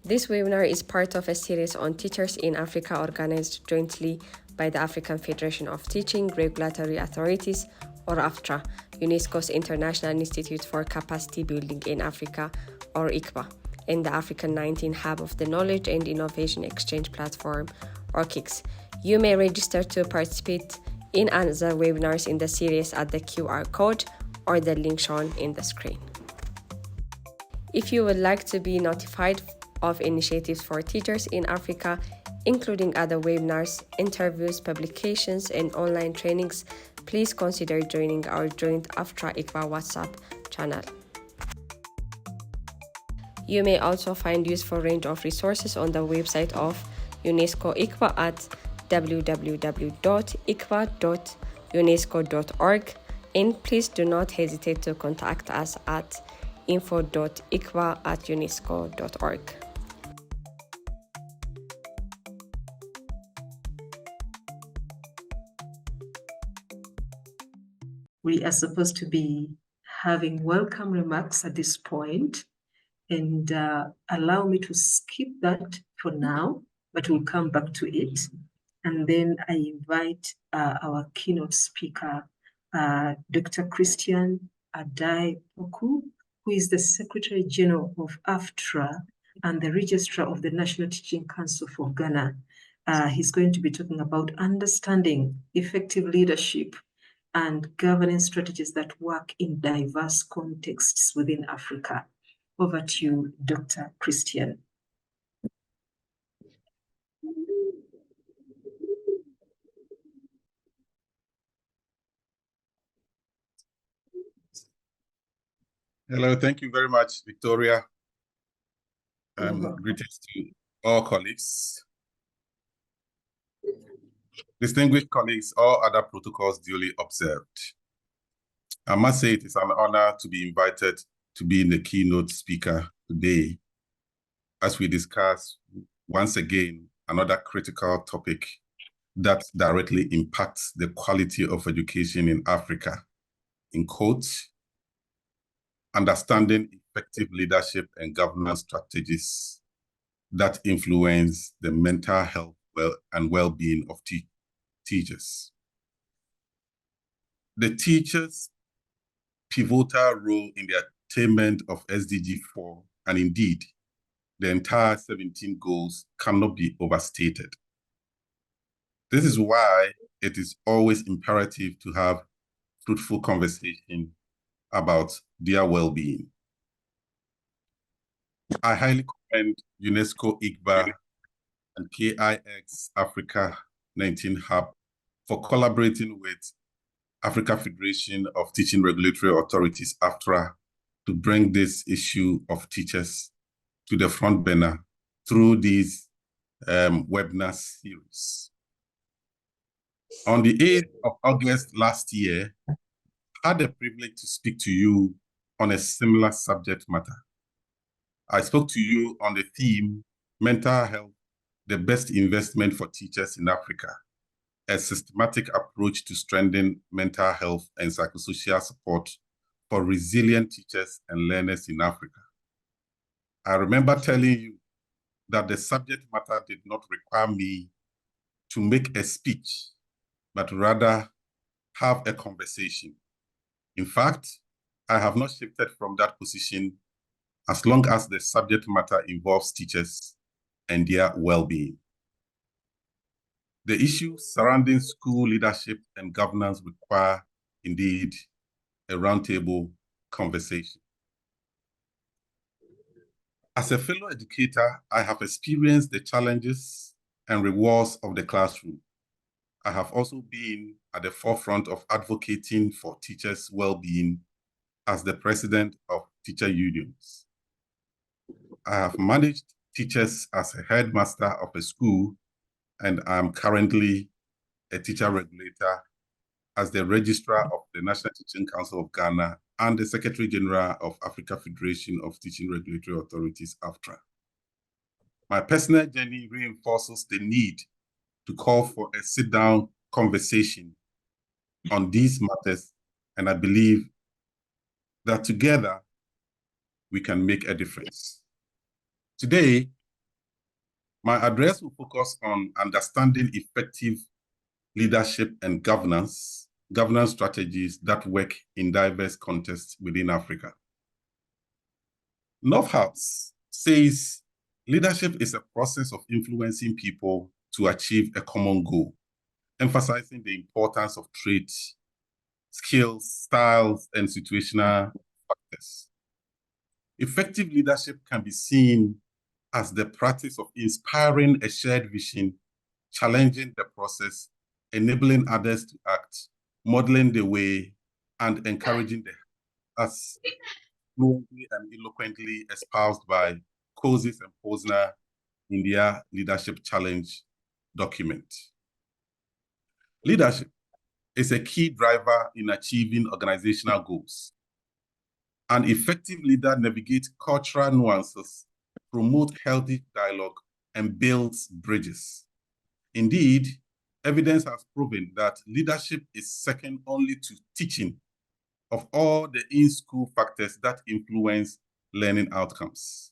This webinar is part of a series on teachers in Africa organized jointly by the African Federation of Teaching Regulatory Authorities, or AFTRA, UNESCO's International Institute for Capacity Building in Africa, or IICBA, and the African 19 Hub of the Knowledge and Innovation Exchange Platform, or KIX. You may register to participate in other webinars in the series at the QR code or the link shown in the screen. If you would like to be notified of initiatives for teachers in Africa, including other webinars, interviews, publications, and online trainings, please consider joining our joint AFTRA-IICBA WhatsApp channel. You may also find useful range of resources on the website of UNESCO IICBA at www.iicba.unesco.org, and please do not hesitate to contact us at info.iicba@unesco.org. We are supposed to be having welcome remarks at this point, and allow me to skip that for now, but we'll come back to it. And then I invite our keynote speaker, Dr. Christian Adai-Poku, who is the Secretary General of AFTRA and the Registrar of the National Teaching Council for Ghana. He's going to be talking about understanding effective leadership and governing strategies that work in diverse contexts within Africa. Over to you, Dr. Christian. Hello, thank you very much, Victoria. Greetings to all colleagues. Distinguished colleagues, all other protocols duly observed. I must say it is an honor to be invited to be the keynote speaker today as we discuss once again another critical topic that directly impacts the quality of education in Africa. In quotes, understanding effective leadership and governance strategies that influence the mental health and well-being of teachers. The teachers' pivotal role in the attainment of SDG 4, and indeed the entire 17 goals, cannot be overstated. This is why it is always imperative to have fruitful conversation about their well-being. I highly commend UNESCO IICBA and KIX Africa 19 Hub for collaborating with Africa Federation of Teaching Regulatory Authorities, AFTRA, to bring this issue of teachers to the front burner through these webinar series. On the 8th of August last year, I had the privilege to speak to you on a similar subject matter. I spoke to you on the theme, Mental Health, the Best Investment for Teachers in Africa, a systematic approach to strengthen mental health and psychosocial support for resilient teachers and learners in Africa. I remember telling you that the subject matter did not require me to make a speech, but rather have a conversation. In fact, I have not shifted from that position as long as the subject matter involves teachers and their well-being. The issues surrounding school leadership and governance require, indeed, a roundtable conversation. As a fellow educator, I have experienced the challenges and rewards of the classroom. I have also been at the forefront of advocating for teachers' well-being as the president of teacher unions. I have managed teachers as a headmaster of a school, and I am currently a teacher regulator as the registrar of the National Teaching Council of Ghana and the Secretary General of Africa Federation of Teaching Regulatory Authorities, AFTRA. My personal journey reinforces the need to call for a sit-down conversation on these matters, and I believe that together we can make a difference. Today, My address will focus on understanding effective leadership and governance strategies that work in diverse contexts within Africa. Northouse says leadership is a process of influencing people to achieve a common goal, emphasizing the importance of traits, skills, styles, and situational factors. Effective leadership can be seen as the practice of inspiring a shared vision, challenging the process, enabling others to act, modeling the way, and encouraging the as fluently and eloquently espoused by Coases and Posner in their Leadership Challenge document. Leadership is a key driver in achieving organizational goals. An effective leader navigates cultural nuances, promotes healthy dialogue, and builds bridges. Indeed, evidence has proven that leadership is second only to teaching of all the in-school factors that influence learning outcomes.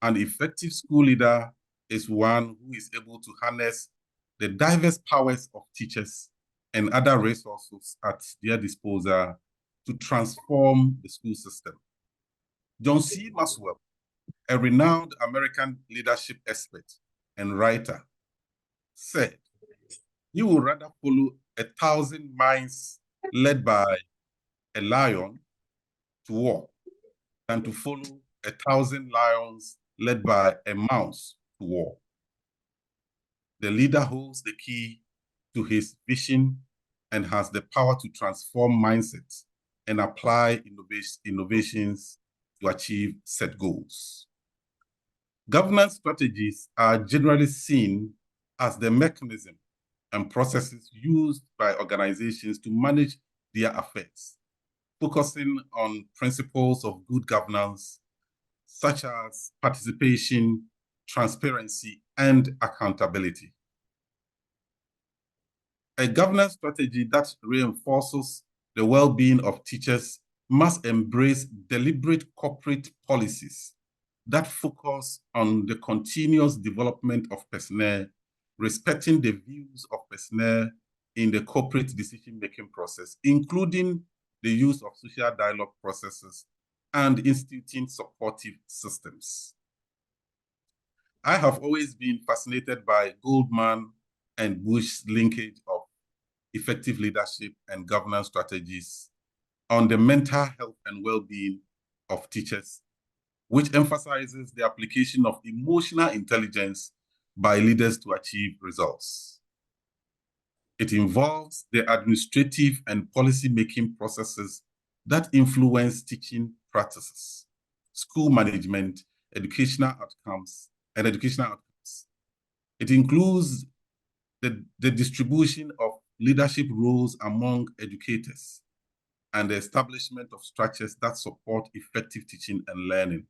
An effective school leader is one who is able to harness the diverse powers of teachers and other resources at their disposal to transform the school system. John C. Maxwell, a renowned American leadership expert and writer, said, "You would rather follow 1,000 mice led by a lion to war than to follow 1,000 lions led by a mouse to war." The leader holds the key to his vision and has the power to transform mindsets and apply innovations to achieve set goals. Governance strategies are generally seen as the mechanism and processes used by organizations to manage their affairs, focusing on principles of good governance, such as participation, transparency, and accountability. A governance strategy that reinforces the well-being of teachers must embrace deliberate corporate policies that focus on the continuous development of personnel, respecting the views of personnel in the corporate decision-making process, including the use of social dialogue processes and instituting supportive systems. I have always been fascinated by Goldman and Bush's linkage of effective leadership and governance strategies on the mental health and well-being of teachers, which emphasizes the application of emotional intelligence by leaders to achieve results. It involves the administrative and policy-making processes that influence teaching practices, school management, educational outcomes. It includes the distribution of leadership roles among educators and the establishment of structures that support effective teaching and learning,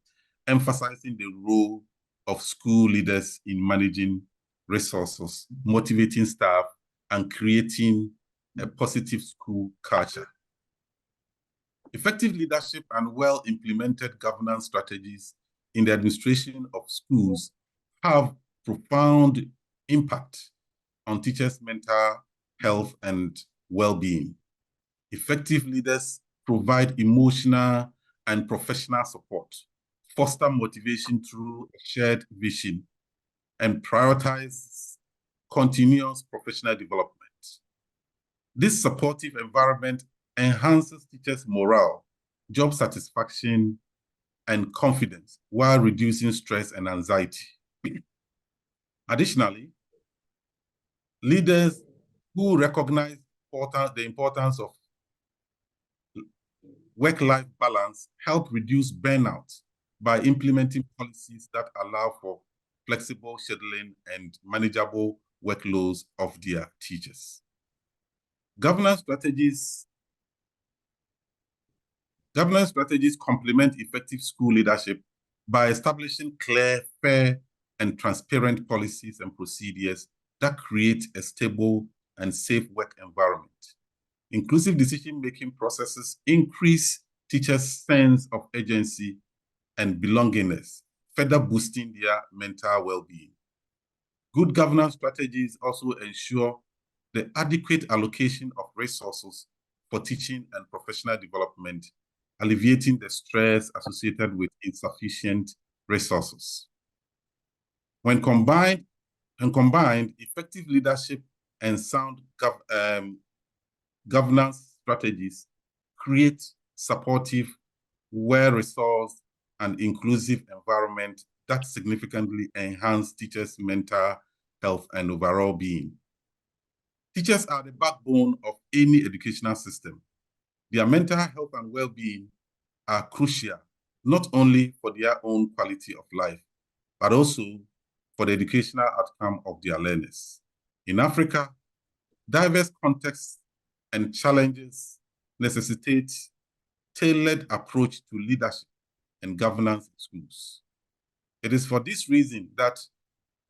emphasizing the role of school leaders in managing resources, motivating staff, and creating a positive school culture. Effective leadership and well-implemented governance strategies in the administration of schools have profound impact on teachers' mental health and well-being. Effective leaders provide emotional and professional support, foster motivation through a shared vision, and prioritize continuous professional development. This supportive environment enhances teachers' morale, job satisfaction, and confidence while reducing stress and anxiety. Additionally, leaders who recognize the importance of work-life balance help reduce burnout by implementing policies that allow for flexible scheduling and manageable workloads of their teachers. Governance strategies complement effective school leadership by establishing clear, fair, and transparent policies and procedures that create a stable and safe work environment. Inclusive decision-making processes increase teachers' sense of agency and belongingness, further boosting their mental well-being. Good governance strategies also ensure the adequate allocation of resources for teaching and professional development, alleviating the stress associated with insufficient resources. When combined, effective leadership and sound governance strategies create supportive, well-resourced, and inclusive environment that significantly enhance teachers' mental health and overall being. Teachers are the backbone of any educational system. Their mental health and well-being are crucial, not only for their own quality of life, but also for the educational outcome of their learners. In Africa, diverse contexts and challenges necessitate tailored approach to leadership and governance in schools. It is for this reason that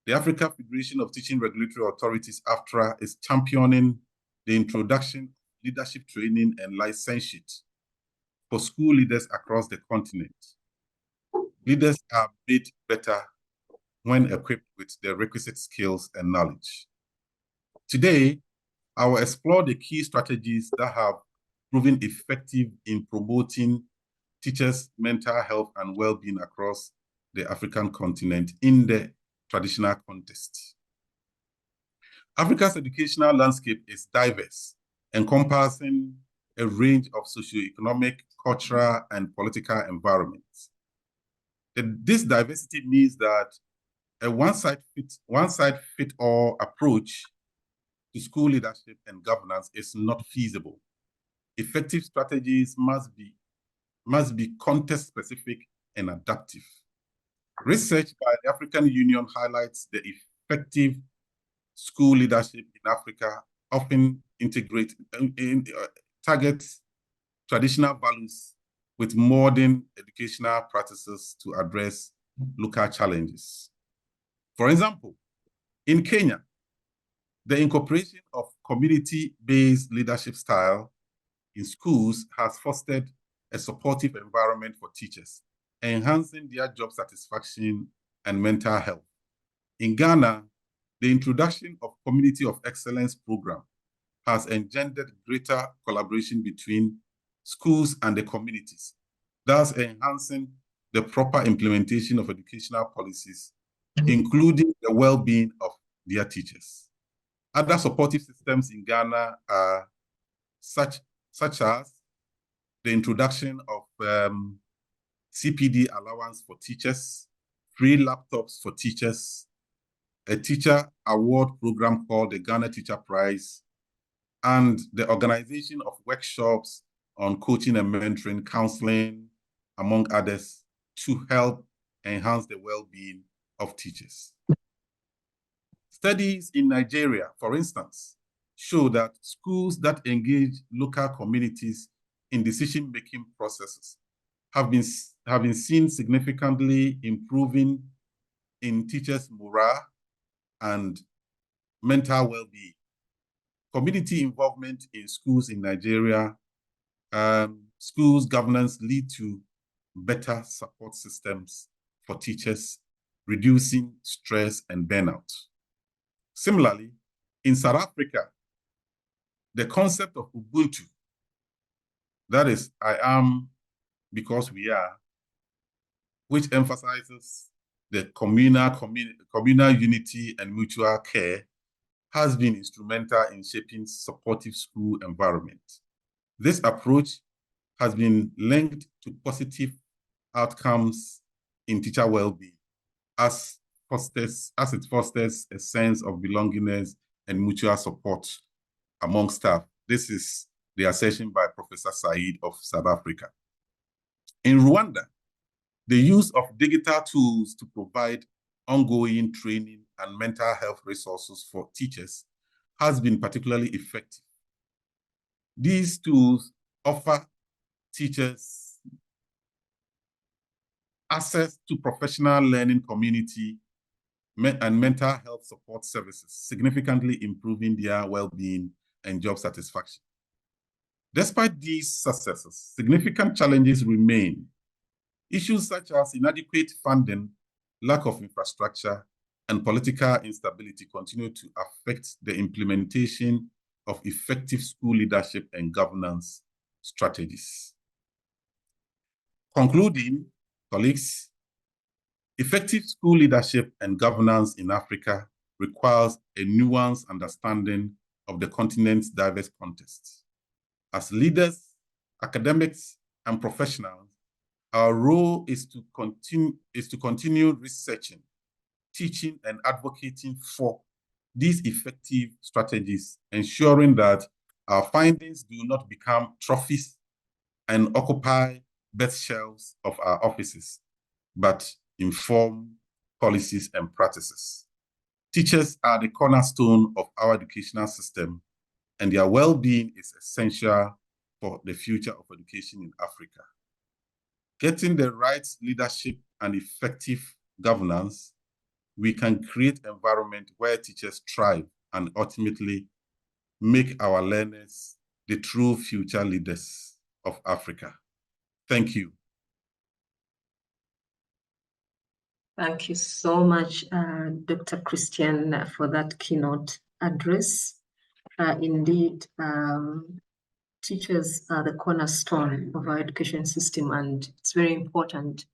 the African Federation of Teaching Regulatory Authorities, AFTRA, is championing the introduction of leadership training and licensure for school leaders across the continent. Leaders are made better when equipped with the requisite skills and knowledge. Today, I will explore the key strategies that have proven effective in promoting teachers' mental health and well-being across the African continent in the traditional context. Africa's educational landscape is diverse, encompassing a range of socioeconomic, cultural, and political environments. This diversity means that a one-size-fits-all approach to school leadership and governance is not feasible. Effective strategies must be context-specific and adaptive. Research by the African Union highlights the effective school leadership in Africa often targets traditional values with modern educational practices to address local challenges. For example, in Kenya, the incorporation of community-based leadership style in schools has fostered a supportive environment for teachers, enhancing their job satisfaction and mental health. In Ghana, the introduction of Community of Excellence program has engendered greater collaboration between schools and the communities, thus enhancing the proper implementation of educational policies, including the well-being of their teachers. Other supportive systems in Ghana are such as the introduction of CPD allowance for teachers, free laptops for teachers, a teacher award program called the Ghana Teacher Prize, and the organization of workshops on coaching and mentoring, counseling, among others, to help enhance the well-being of teachers. Studies in Nigeria, for instance, show that schools that engage local communities in decision-making processes have been seen significantly improving in teachers' morale and mental well-being. Community involvement in schools in Nigeria, schools governance lead to better support systems for teachers, reducing stress and burnout. Similarly, in South Africa, the concept of Ubuntu, that is, I am because we are, which emphasizes the communal unity and mutual care, has been instrumental in shaping supportive school environment. This approach has been linked to positive outcomes in teacher well-being, as it fosters a sense of belongingness and mutual support among staff. This is the assertion by Professor Said of South Africa. In Rwanda, the use of digital tools to provide ongoing training and mental health resources for teachers has been particularly effective. These tools offer teachers access to professional learning community and mental health support services, significantly improving their well-being and job satisfaction. Despite these successes, significant challenges remain. Issues such as inadequate funding lack of infrastructure, and political instability continue to affect the implementation of effective school leadership and governance strategies. Concluding, colleagues, effective school leadership and governance in Africa requires a nuanced understanding of the continent's diverse contexts. As leaders, academics, and professionals, our role is to continue researching, teaching, and advocating for these effective strategies, ensuring that our findings do not become trophies and occupy best shelves of our offices, but inform policies and practices. Teachers are the cornerstone of our educational system, and their well-being is essential for the future of education in Africa. Getting the right leadership and effective governance, we can create an environment where teachers thrive and ultimately make our learners the true future leaders of Africa. Thank you. Thank you so much, Dr. Christian, for that keynote address. Indeed, teachers are the cornerstone of our education system, and it's very important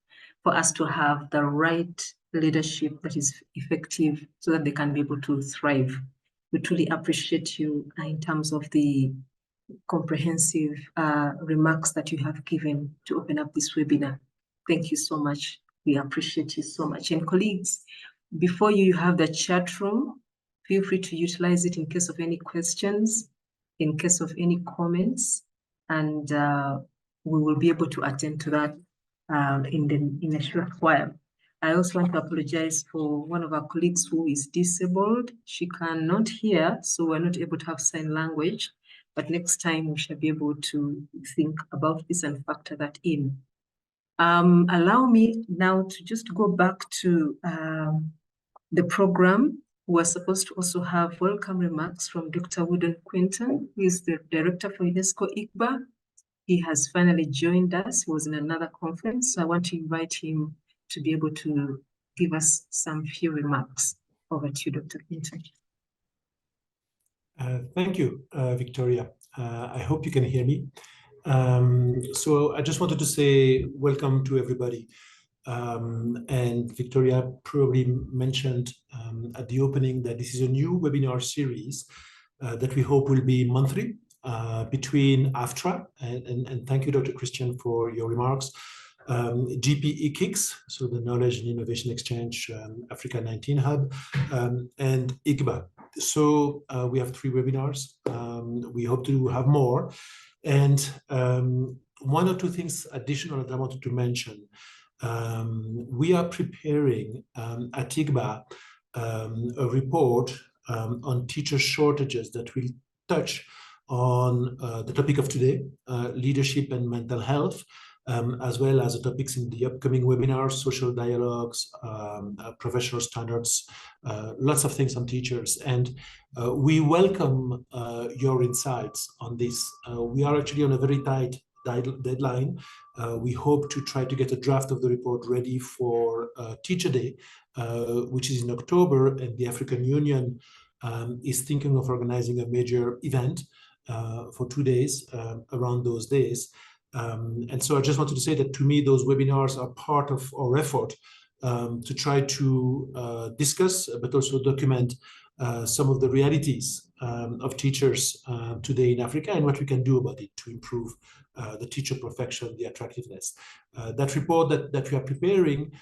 for us to have the right leadership that is effective so that they can be able to thrive. We truly appreciate you in terms of the comprehensive remarks that you have given to open up this webinar. Thank you so much. We appreciate you so much. And colleagues, before you have the chat room, feel free to utilize it in case of any questions, in case of any comments, and we will be able to attend to that in a short while. I also want to apologize for one of our colleagues who is disabled. She cannot hear, so we're not able to have sign language, but next time we shall be able to think about this and factor that in. Allow me now to just go back to the program. We're supposed to also have welcome remarks from Dr. Wooden Quinton, who is the director for UNESCO IICBA. He has finally joined us. He was in another conference, so I want to invite him to be able to give us some few remarks. Over to you, Dr. Quinton. Thank you, Victoria. I hope you can hear me. So I just wanted to say welcome to everybody. And Victoria probably mentioned at the opening that this is a new webinar series that we hope will be monthly between AFTRA, and thank you, Dr. Christian, for your remarks, GPE KIX, so the Knowledge and Innovation Exchange Africa 19 Hub, and IICBA. So we have 3 webinars. We hope to have more. And 1 or 2 things additional that I wanted to mention. We are preparing at IICBA a report on teacher shortages that will touch on the topic of today, leadership and mental health, as well as the topics in the upcoming webinars, social dialogues, professional standards, lots of things on teachers. And we welcome your insights on this. We are actually on a very tight deadline. We hope to try to get a draft of the report ready for Teacher Day, which is in October, and the African Union is thinking of organizing a major event for 2 days around those days. And so I just wanted to say that to me, those webinars are part of our effort to try to discuss, but also document some of the realities of teachers today in Africa and what we can do about it to improve the teacher profession, the attractiveness. That report that we are preparing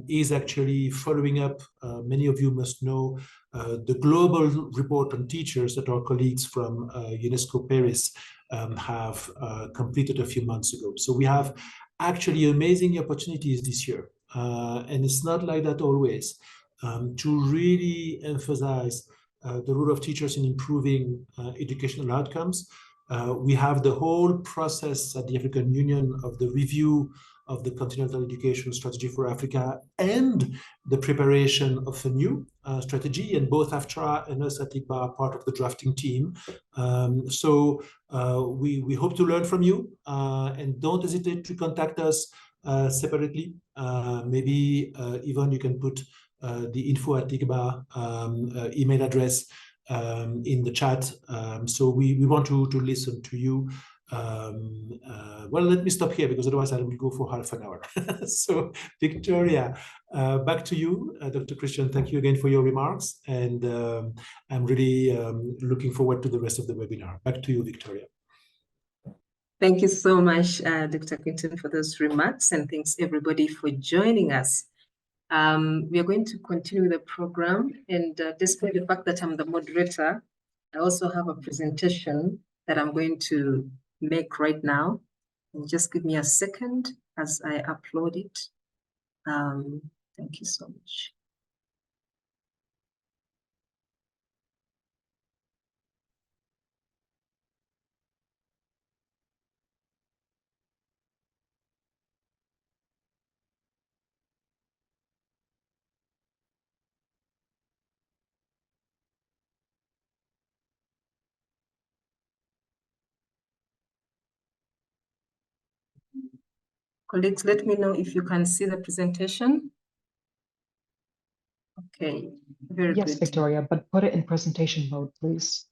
is actually following up, many of you must know, the global report on teachers that our colleagues from UNESCO Paris have completed a few months ago. So we have actually amazing opportunities this year. And it's not like that always, to really emphasize the role of teachers in improving educational outcomes. We have the whole process at the African Union of the review of the Continental Education Strategy for Africa and the preparation of a new strategy, and both AFTRA and us at IICBA are part of the drafting team. So we hope to learn from you, and don't hesitate to contact us separately. Maybe even you can put the info at IICBA email address in the chat. So we want to listen to you. Well, let me stop here because otherwise I will go for half an hour. So Victoria, back to you. Dr. Christian, thank you again for your remarks. And I'm really looking forward to the rest of the webinar. Back to you, Victoria. Thank you so much, Dr. Quinton, for those remarks, and thanks everybody for joining us. We are going to continue the program, and despite the fact that I'm the moderator, I also have a presentation that I'm going to make right now. And just give me a second as I upload it. Thank you so much. Colleagues, let me know if you can see the presentation. Okay, very good. Yes, Victoria, but put it in presentation mode, please.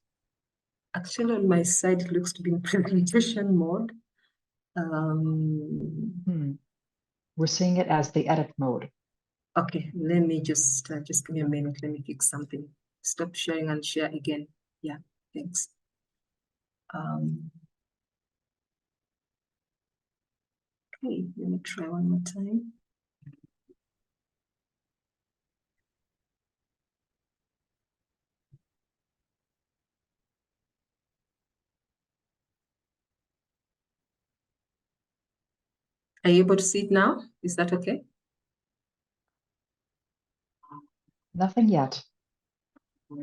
Actually, on my side, it looks to be in presentation mode. We're seeing it as the edit mode. Okay, let me just give me a minute. Let me fix something. Stop sharing and share again. Yeah, thanks. Okay, let me try one more time. Are you able to see it now? Is that okay? Nothing yet.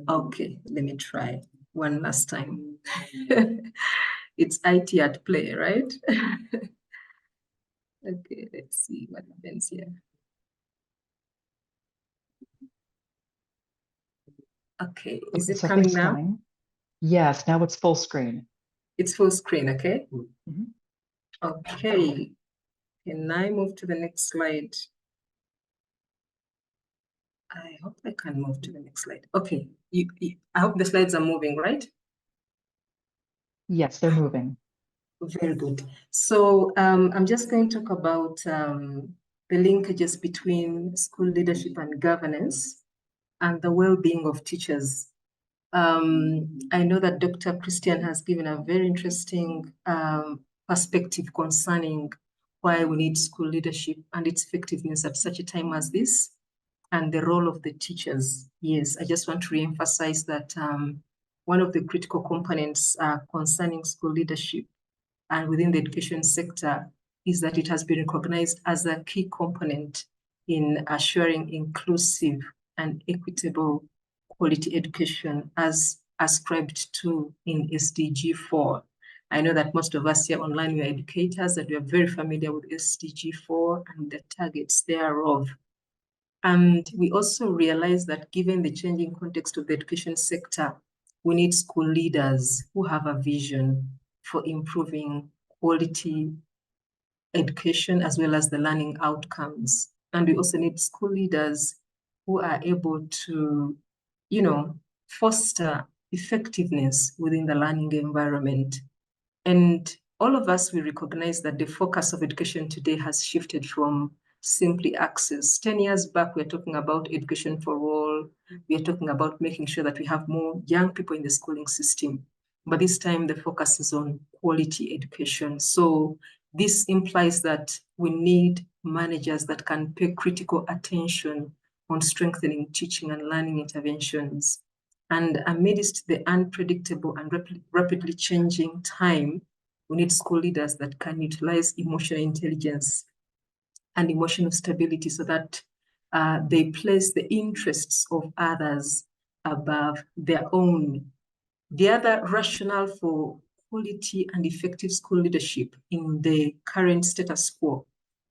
Okay, let me try one last time. It's IT at play, right? Okay, let's see what happens here. Okay, is it coming now? Coming. Yes, now it's full screen. It's full screen, okay? Mm-hmm. Okay, can I move to the next slide? I hope I can move to the next slide. Okay, I hope the slides are moving, right? Yes, they're moving. Very good. So I'm just going to talk about the linkages between school leadership and governance and the well-being of teachers. I know that Dr. Christian has given a very interesting perspective concerning why we need school leadership and its effectiveness at such a time as this, and the role of the teachers. Yes, I just want to reemphasize that one of the critical components concerning school leadership and within the education sector is that it has been recognized as a key component in assuring inclusive and equitable quality education as ascribed to in SDG 4. I know that most of us here online, we are educators, and we are very familiar with SDG 4 and the targets thereof. And we also realize that given the changing context of the education sector, we need school leaders who have a vision for improving quality education as well as the learning outcomes. And we also need school leaders who are able to, foster effectiveness within the learning environment. And all of us, we recognize that the focus of education today has shifted from simply access. 10 years back, we're talking about education for all. We are talking about making sure that we have more young people in the schooling system. But this time, the focus is on quality education. So this implies that we need managers that can pay critical attention on strengthening teaching and learning interventions. And amidst the unpredictable and rapidly changing time, we need school leaders that can utilize emotional intelligence and emotional stability so that they place the interests of others above their own. The other rationale for quality and effective school leadership in the current status quo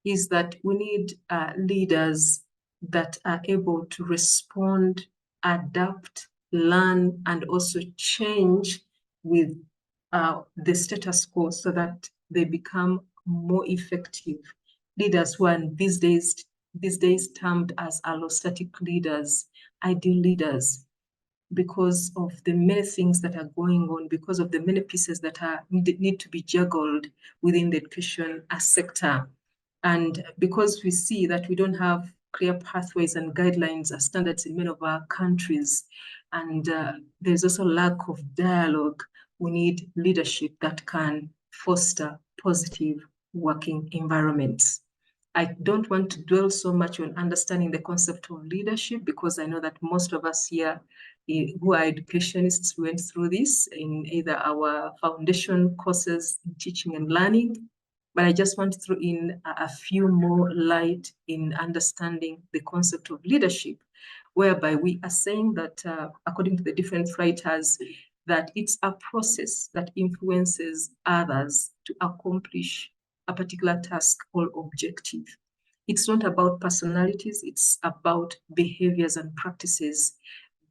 is that we need leaders that are able to respond, adapt, learn, and also change with the status quo so that they become more effective leaders who are these days termed as allostatic leaders, ideal leaders, because of the many things that are going on, because of the many pieces that need to be juggled within the education sector. And because we see that we don't have clear pathways and guidelines as standards in many of our countries, and there's also lack of dialogue, we need leadership that can foster positive working environments. I don't want to dwell so much on understanding the concept of leadership, because I know that most of us here who are educationists went through this in either our foundation courses in teaching and learning. But I just want to throw in a few more light in understanding the concept of leadership, whereby we are saying that, according to the different writers, that it's a process that influences others to accomplish a particular task or objective. It's not about personalities, it's about behaviors and practices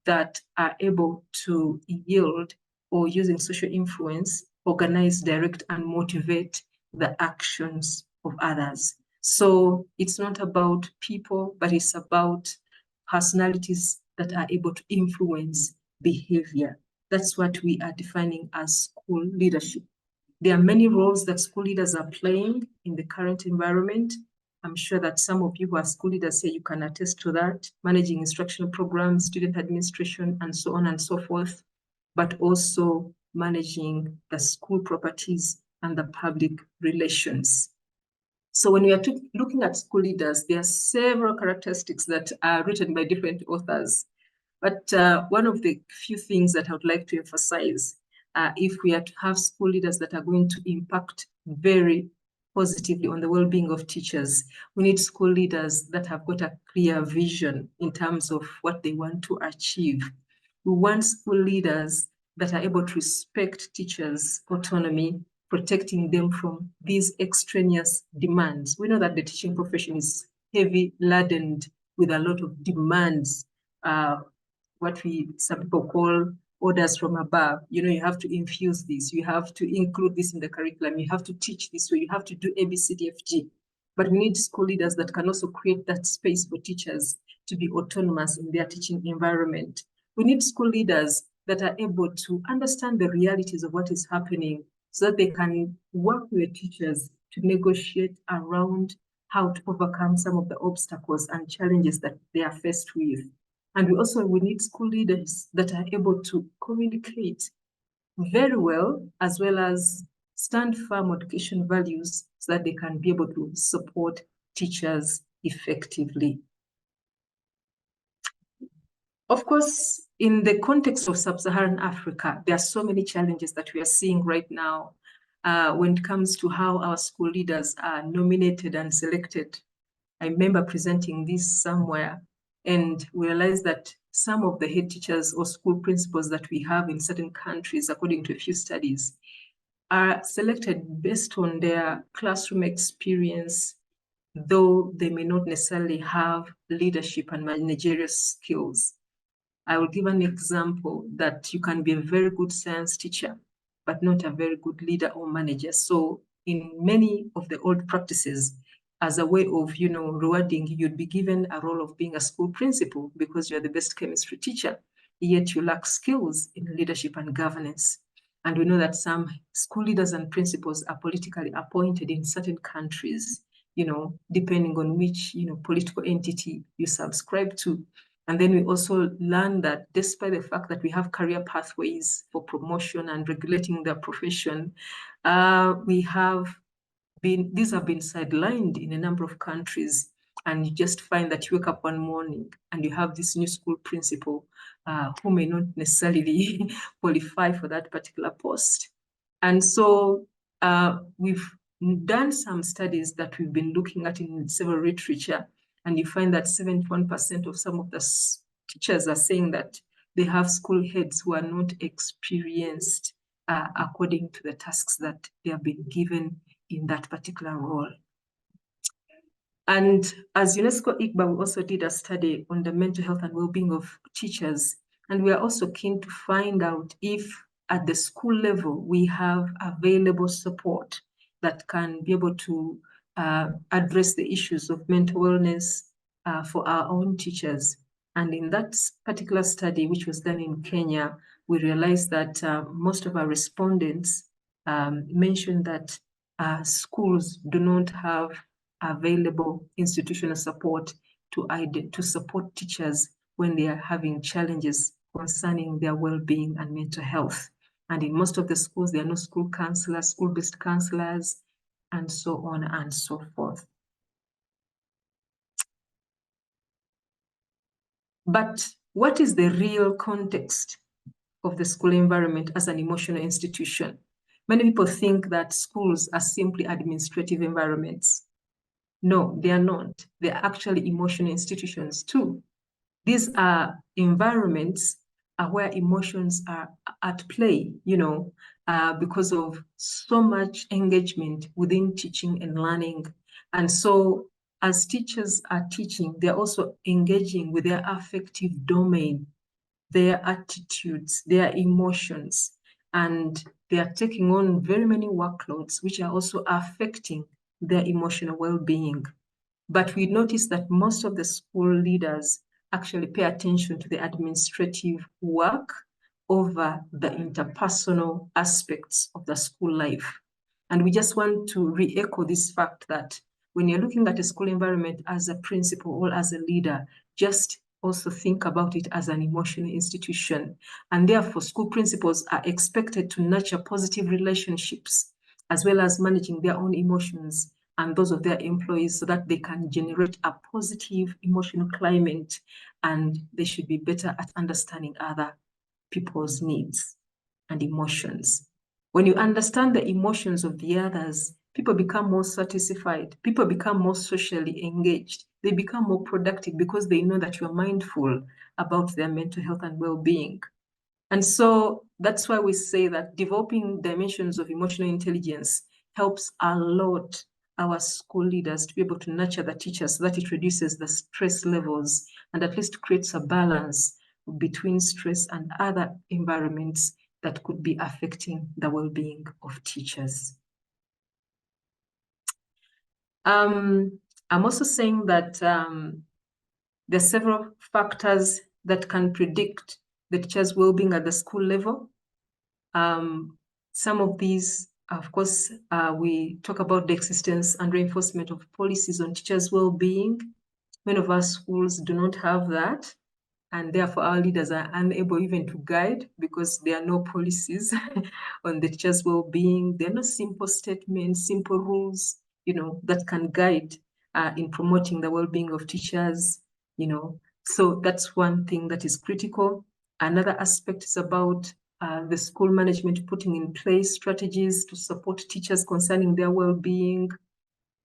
that are able to yield, or using social influence, organize, direct, and motivate the actions of others. So it's not about people, but it's about personalities that are able to influence behavior. That's what we are defining as school leadership. There are many roles that school leaders are playing in the current environment. I'm sure that some of you who are school leaders here, you can attest to that, managing instructional programs, student administration, and so on and so forth, but also managing the school properties and the public relations. So when we are looking at school leaders, there are several characteristics that are written by different authors. But one of the few things that I would like to emphasize, if we are to have school leaders that are going to impact very positively on the well-being of teachers, we need school leaders that have got a clear vision in terms of what they want to achieve. We want school leaders that are able to respect teachers' autonomy, protecting them from these extraneous demands. We know that the teaching profession is heavy laden with a lot of demands, what some people call orders from above. You know, you have to infuse this, you have to include this in the curriculum, you have to teach this way, you have to do ABCDFG. But we need school leaders that can also create that space for teachers to be autonomous in their teaching environment. We need school leaders that are able to understand the realities of what is happening, so that they can work with teachers to negotiate around how to overcome some of the obstacles and challenges that they are faced with. And we need school leaders that are able to communicate very well, as well as stand firm on education values, so that they can be able to support teachers effectively. Of course, in the context of sub-Saharan Africa, there are so many challenges that we are seeing right now when it comes to how our school leaders are nominated and selected. I remember presenting this somewhere, and we realized that some of the head teachers or school principals that we have in certain countries, according to a few studies, are selected based on their classroom experience, though they may not necessarily have leadership and managerial skills. I will give an example that you can be a very good science teacher, but not a very good leader or manager. So in many of the old practices, as a way of, rewarding, you'd be given a role of being a school principal because you're the best chemistry teacher, yet you lack skills in leadership and governance. And we know that some school leaders and principals are politically appointed in certain countries, depending on which, political entity you subscribe to. And then we also learn that despite the fact that we have career pathways for promotion and regulating the profession, these have been sidelined in a number of countries. And you just find that you wake up one morning and you have this new school principal who may not necessarily qualify for that particular post. And so we've done some studies that we've been looking at in several literature, and you find that 71% of some of the teachers are saying that they have school heads who are not experienced according to the tasks that they have been given in that particular role. And as IICBA, we also did a study on the mental health and well-being of teachers. And we are also keen to find out if at the school level, we have available support that can be able to address the issues of mental wellness for our own teachers. And in that particular study, which was done in Kenya, we realized that most of our respondents mentioned that schools do not have available institutional support to support teachers when they are having challenges concerning their well-being and mental health. And in most of the schools, there are no school counselors, school-based counselors, and so on and so forth. But what is the real context of the school environment as an emotional institution? Many people think that schools are simply administrative environments. No, they are not. They're actually emotional institutions too. These are environments where emotions are at play, because of so much engagement within teaching and learning. And so as teachers are teaching, they're also engaging with their affective domain, their attitudes, their emotions, and they are taking on very many workloads, which are also affecting their emotional well-being. But we notice that most of the school leaders actually pay attention to the administrative work over the interpersonal aspects of the school life. And we just want to re-echo this fact that when you're looking at a school environment as a principal or as a leader, just also think about it as an emotional institution. And therefore, school principals are expected to nurture positive relationships as well as managing their own emotions and those of their employees so that they can generate a positive emotional climate, and they should be better at understanding other people's needs and emotions. When you understand the emotions of the others, people become more satisfied, people become more socially engaged, they become more productive because they know that you're mindful about their mental health and well-being. And so that's why we say that developing dimensions of emotional intelligence helps a lot our school leaders to be able to nurture the teachers so that it reduces the stress levels and at least creates a balance between stress and other environments that could be affecting the well-being of teachers. I'm also saying that there are several factors that can predict the teacher's well-being at the school level. Some of these, of course, we talk about the existence and reinforcement of policies on teachers' well-being. Many of our schools do not have that, and therefore our leaders are unable even to guide because there are no policies on the teachers' well-being. There are no simple statements, simple rules, that can guide in promoting the well-being of teachers, So that's one thing that is critical. Another aspect is about the school management putting in place strategies to support teachers concerning their well-being,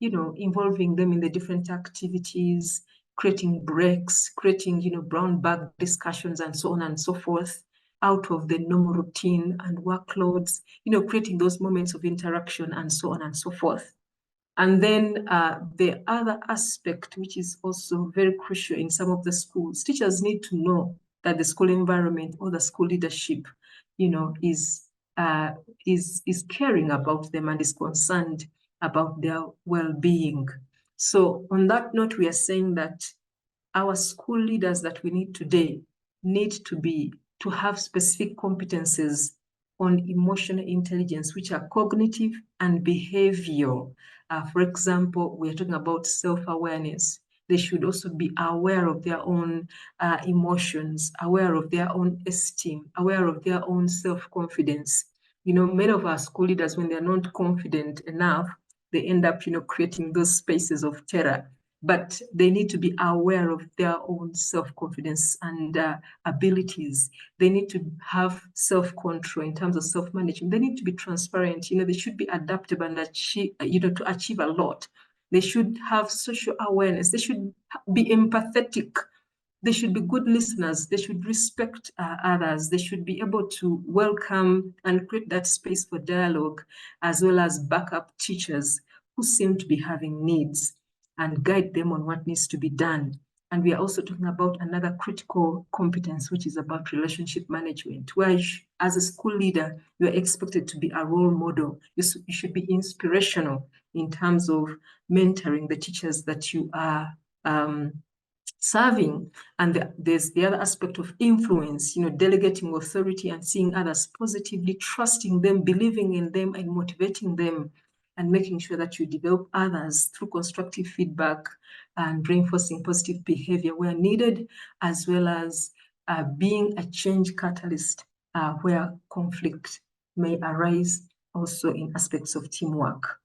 involving them in the different activities, creating breaks, creating, brown bag discussions and so on and so forth out of the normal routine and workloads, creating those moments of interaction and so on and so forth. And then the other aspect, which is also very crucial in some of the schools, teachers need to know that the school environment or the school leadership, is caring about them and is concerned about their well-being. So on that note, we are saying that our school leaders that we need today need to have specific competences on emotional intelligence, which are cognitive and behavioral. For example, we are talking about self-awareness. They should also be aware of their own emotions, aware of their own esteem, aware of their own self-confidence. Many of our school leaders, when they're not confident enough, they end up, creating those spaces of terror. But they need to be aware of their own self-confidence and abilities. They need to have self-control in terms of self-management. They need to be transparent. They should be adaptable and achieve, to achieve a lot. They should have social awareness. They should be empathetic. They should be good listeners. They should respect others. They should be able to welcome and create that space for dialogue, as well as backup teachers who seem to be having needs and guide them on what needs to be done. And we are also talking about another critical competence, which is about relationship management, where as a school leader, you are expected to be a role model. You should be inspirational in terms of mentoring the teachers that you are serving. And there's the other aspect of influence, delegating authority and seeing others positively, trusting them, believing in them, and motivating them, and making sure that you develop others through constructive feedback and reinforcing positive behavior where needed, as well as being a change catalyst where conflict may arise, also in aspects of teamwork.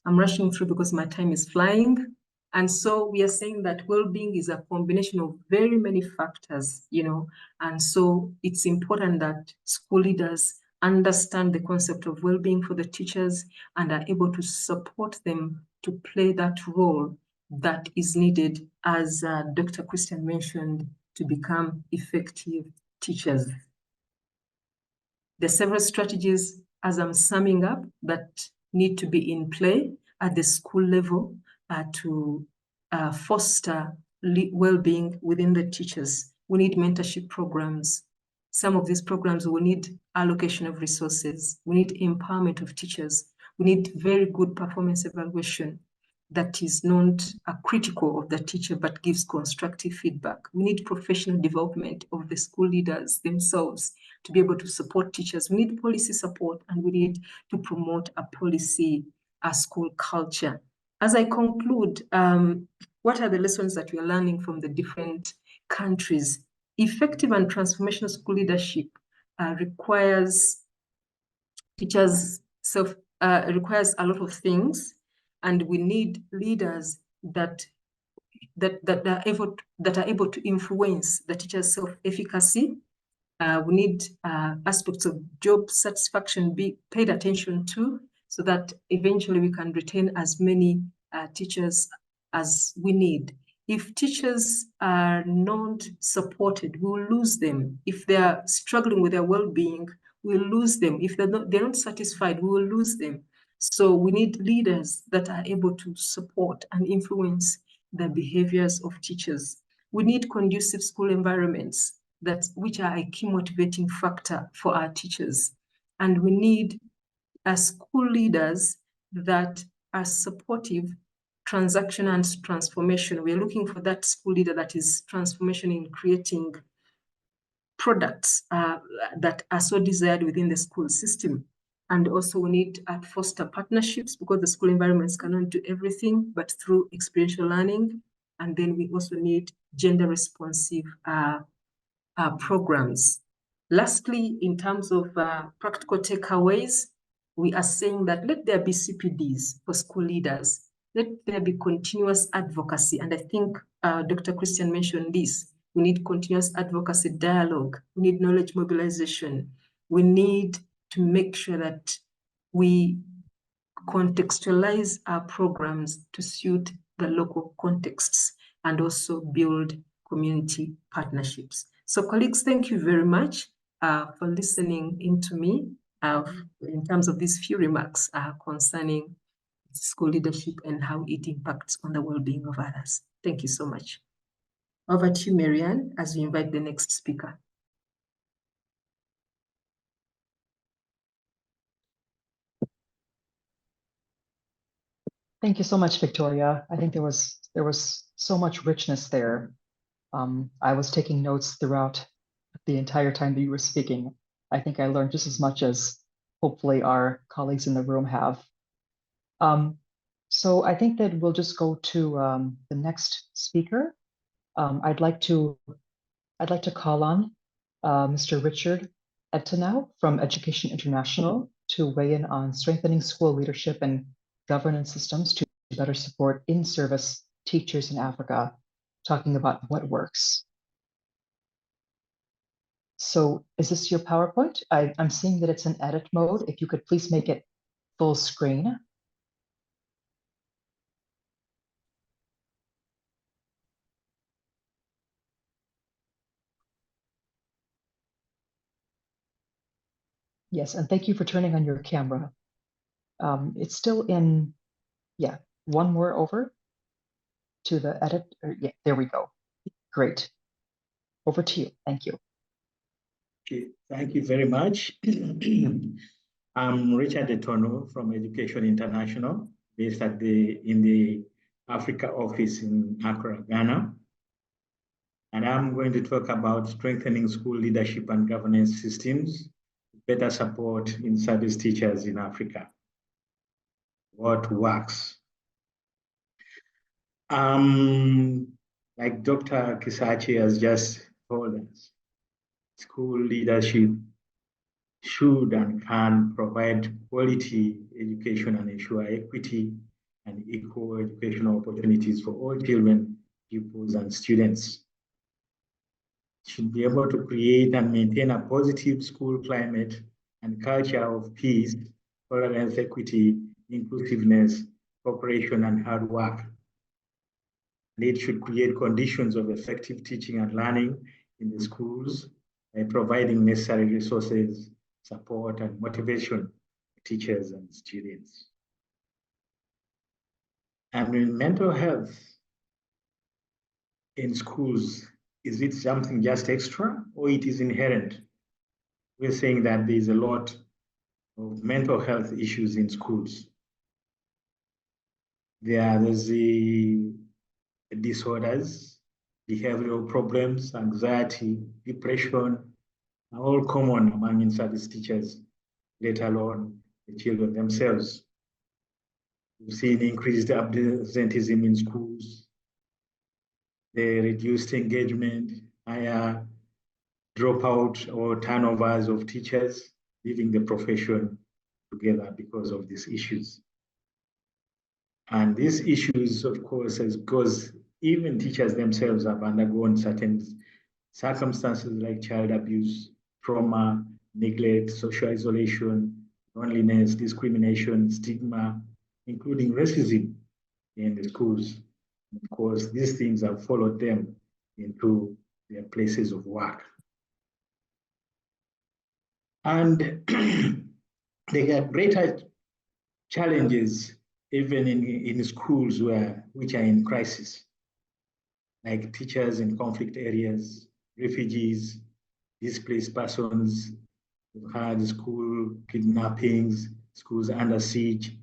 I'm rushing through because my time is flying. And so we are saying that well-being is a combination of very many factors, and so it's important that school leaders understand the concept of well-being for the teachers and are able to support them to play that role that is needed, as Dr. Christian mentioned, to become effective teachers. There are several strategies, as I'm summing up, that need to be in play at the school level to foster well-being within the teachers. We need mentorship programs. Some of these programs will need allocation of resources. We need empowerment of teachers. We need very good performance evaluation that is not critical of the teacher, but gives constructive feedback. We need professional development of the school leaders themselves to be able to support teachers. We need policy support, and we need to promote a policy, a school culture. As I conclude, what are the lessons that we are learning from the different countries? Effective and transformational school leadership requires teachers requires a lot of things, and we need leaders that are able to influence the teacher's self-efficacy. We need aspects of job satisfaction be paid attention to, so that eventually we can retain as many teachers as we need. If teachers are not supported, we will lose them. If they are struggling with their well-being, we'll lose them. If they're not satisfied, we will lose them. So we need leaders that are able to support and influence the behaviors of teachers. We need conducive school environments which are a key motivating factor for our teachers. And we need school leaders that are supportive, transaction and transformation. We're looking for that school leader that is transformation in creating products that are so desired within the school system. And also we need to foster partnerships, because the school environments cannot do everything, but through experiential learning. And then we also need gender responsive programs. Lastly, in terms of practical takeaways, we are saying that let there be CPDs for school leaders. Let there be continuous advocacy. And I think Dr. Christian mentioned this. We need continuous advocacy dialogue. We need knowledge mobilization. We need to make sure that we contextualize our programs to suit the local contexts and also build community partnerships. So colleagues, thank you very much for listening into me in terms of these few remarks concerning school leadership and how it impacts on the well-being of others. Thank you so much. Over to you, Marianne, as we invite the next speaker. Thank you so much, Victoria. I think there was so much richness there. I was taking notes throughout the entire time that you were speaking. I think I learned just as much as hopefully our colleagues in the room have. So I think that we'll just go to the next speaker. I'd like to call on Mr. Richard Ettenau from Education International to weigh in on strengthening school leadership and governance systems to better support in-service teachers in Africa, talking about what works. So is this your PowerPoint? I'm seeing that it's in edit mode. If you could please make it full screen. Yes, and thank you for turning on your camera. It's still in, yeah, one more over to the edit. Yeah, there we go. Great. Over to you. Thank you. Okay, thank you very much. I'm Richard Etono from Education International, based in the Africa office in Accra, Ghana. And I'm going to talk about strengthening school leadership and governance systems, better support in service teachers in Africa. What works? Like Dr. Kisachi has just told us, school leadership should and can provide quality education and ensure equity and equal educational opportunities for all children, pupils, and students. Should be able to create and maintain a positive school climate and culture of peace, tolerance, equity, inclusiveness, cooperation, and hard work. And it should create conditions of effective teaching and learning in the schools by providing necessary resources, support, and motivation for teachers and students. And in mental health in schools, is it something just extra or it is inherent? We're saying that there's a lot of mental health issues in schools. There's the disorders, behavioral problems, anxiety, depression, are all common among in-service teachers, let alone the children themselves. We've seen increased absenteeism in schools, the reduced engagement, higher dropout or turnovers of teachers, leaving the profession together because of these issues. And these issues, of course, because even teachers themselves have undergone certain circumstances like child abuse, trauma, neglect, social isolation, loneliness, discrimination, stigma, including racism in the schools. Of course, these things have followed them into their places of work. And they have greater challenges even in schools which are in crisis, like teachers in conflict areas, refugees, displaced persons. We've had school kidnappings, schools under siege.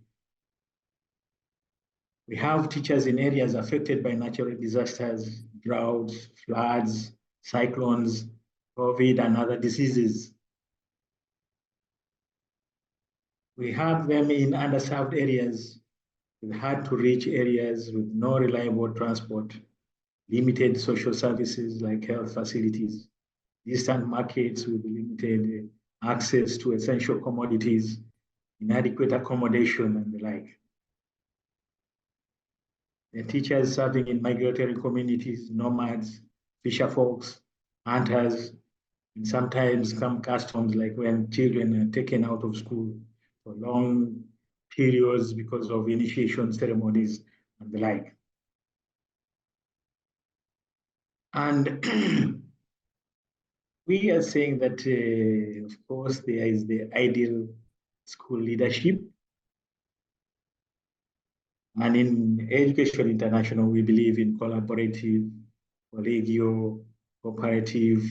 We have teachers in areas affected by natural disasters, droughts, floods, cyclones, COVID, and other diseases. We have them in underserved areas, with hard-to-reach areas with no reliable transport, limited social services like health facilities, distant markets with limited access to essential commodities, inadequate accommodation, and the like. The teachers serving in migratory communities, nomads, fisher folks, hunters, and sometimes some customs like when children are taken out of school for long periods because of initiation ceremonies and the like. And we are saying that, of course, there is the ideal school leadership. And in Education International, we believe in collaborative, collegial, cooperative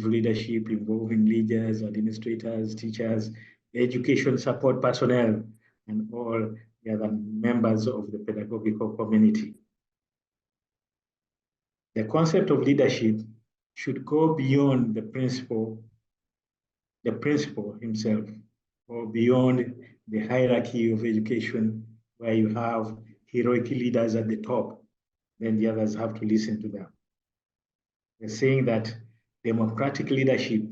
leadership involving leaders, administrators, teachers, education support personnel, and all the other members of the pedagogical community. The concept of leadership should go beyond the principal himself, or beyond the hierarchy of education where you have heroic leaders at the top, then the others have to listen to them. They're saying that democratic leadership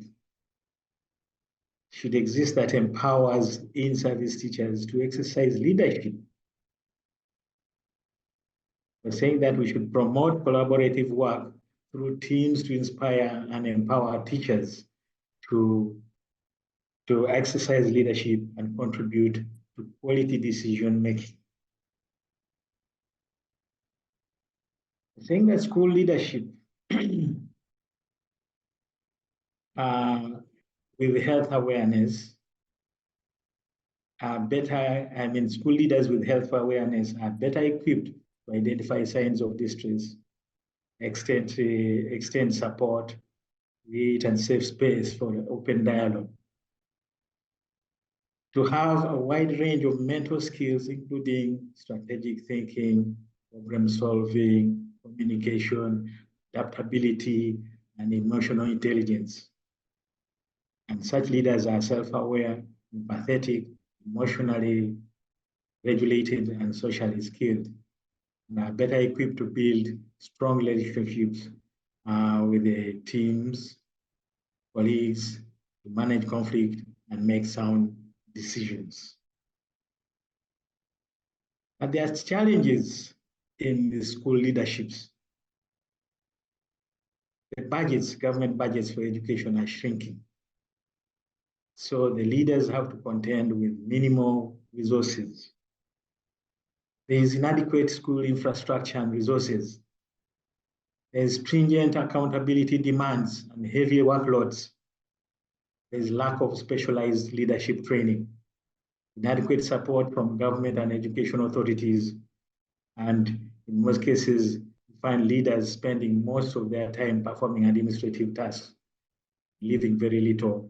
should exist that empowers in-service teachers to exercise leadership. They're saying that we should promote collaborative work through teams to inspire and empower teachers to exercise leadership and contribute to quality decision making. I think that school leadership with health awareness are better, school leaders with health awareness are better equipped to identify signs of distress extend support, create and safe space for open dialogue. To have a wide range of mental skills, including strategic thinking, problem solving, communication, adaptability, and emotional intelligence. And such leaders are self-aware, empathetic, emotionally regulated, and socially skilled, and are better equipped to build strong relationships with the teams, colleagues, to manage conflict and make sound decisions. But there are challenges in the school leaderships. The budgets, government budgets for education are shrinking. So the leaders have to contend with minimal resources. There is inadequate school infrastructure and resources. There is stringent accountability demands and heavy workloads. There is lack of specialized leadership training, inadequate support from government and education authorities, and in most cases, you find leaders spending most of their time performing administrative tasks, leaving very little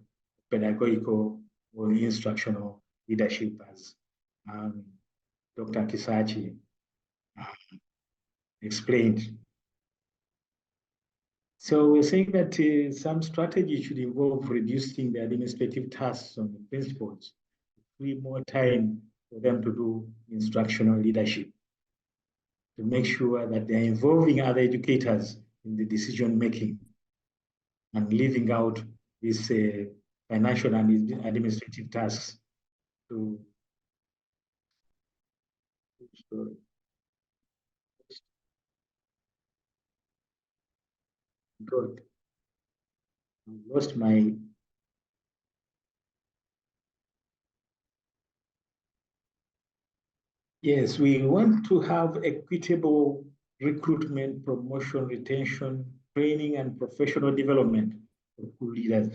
pedagogical or instructional leadership, as Dr. Kisachi explained. So we're saying that some strategy should involve reducing the administrative tasks on the principals, to free more time for them to do instructional leadership, to make sure that they're involving other educators in the decision making and leaving out these financial and administrative tasks to God. I lost my Yes, we want to have equitable recruitment, promotion, retention, training, and professional development for school leaders.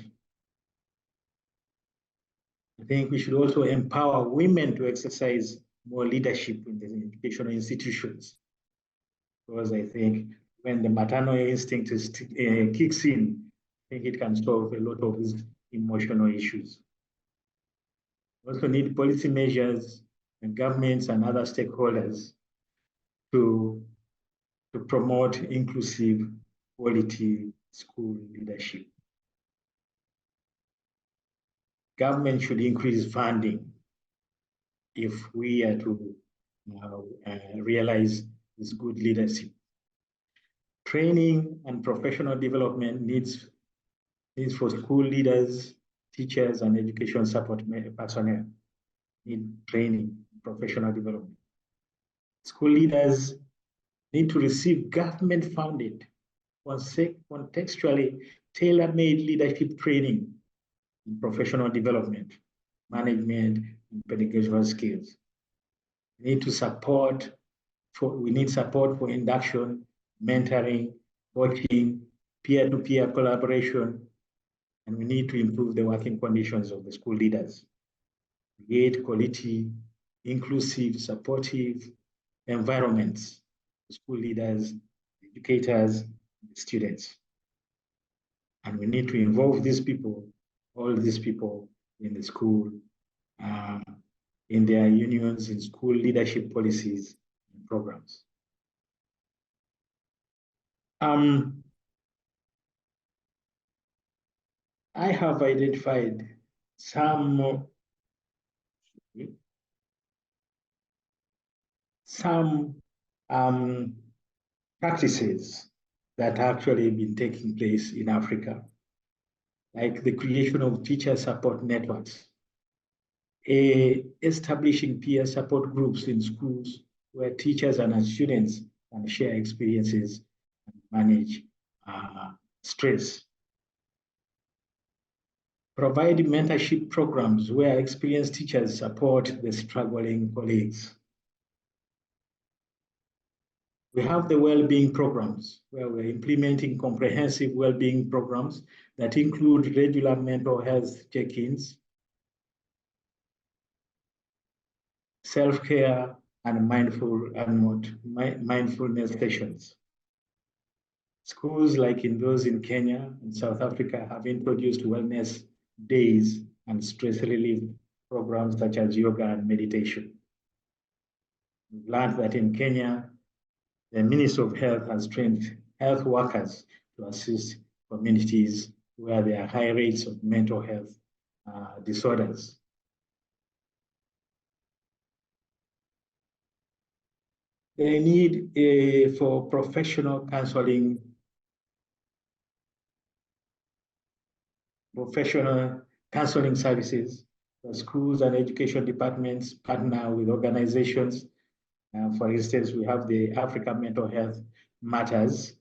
I think we should also empower women to exercise more leadership in the educational institutions. Because I think when the maternal instinct kicks in, I think it can solve a lot of these emotional issues. We also need policy measures and governments and other stakeholders to promote inclusive, quality school leadership. Government should increase funding if we are to realize this good leadership. Training and professional development needs for school leaders, teachers, and education support personnel need training, professional development. School leaders need to receive government-funded, contextually tailor-made leadership training in professional development, management, and pedagogical skills. We need support for induction, mentoring, coaching, peer-to-peer collaboration, and we need to improve the working conditions of the school leaders. Create quality, inclusive, supportive environments for school leaders, educators, and students. And we need to involve these people, all these people in the school, in their unions, in school leadership policies and programs. I have identified some practices that actually been taking place in Africa, like the creation of teacher support networks, establishing peer support groups in schools where teachers and students can share experiences and manage stress. Provide mentorship programs where experienced teachers support the struggling colleagues. We have the wellbeing programs where we're implementing comprehensive wellbeing programs that include regular mental health check-ins, self-care, and mindfulness sessions. Schools like in those in Kenya and South Africa have introduced wellness days and stress relief programs such as yoga and meditation. We've learned that in Kenya, the Ministry of Health has trained health workers to assist communities where there are high rates of mental health disorders. They need for professional counseling services. The schools and education departments partner with organizations. For instance, we have the Africa Mental Health Matters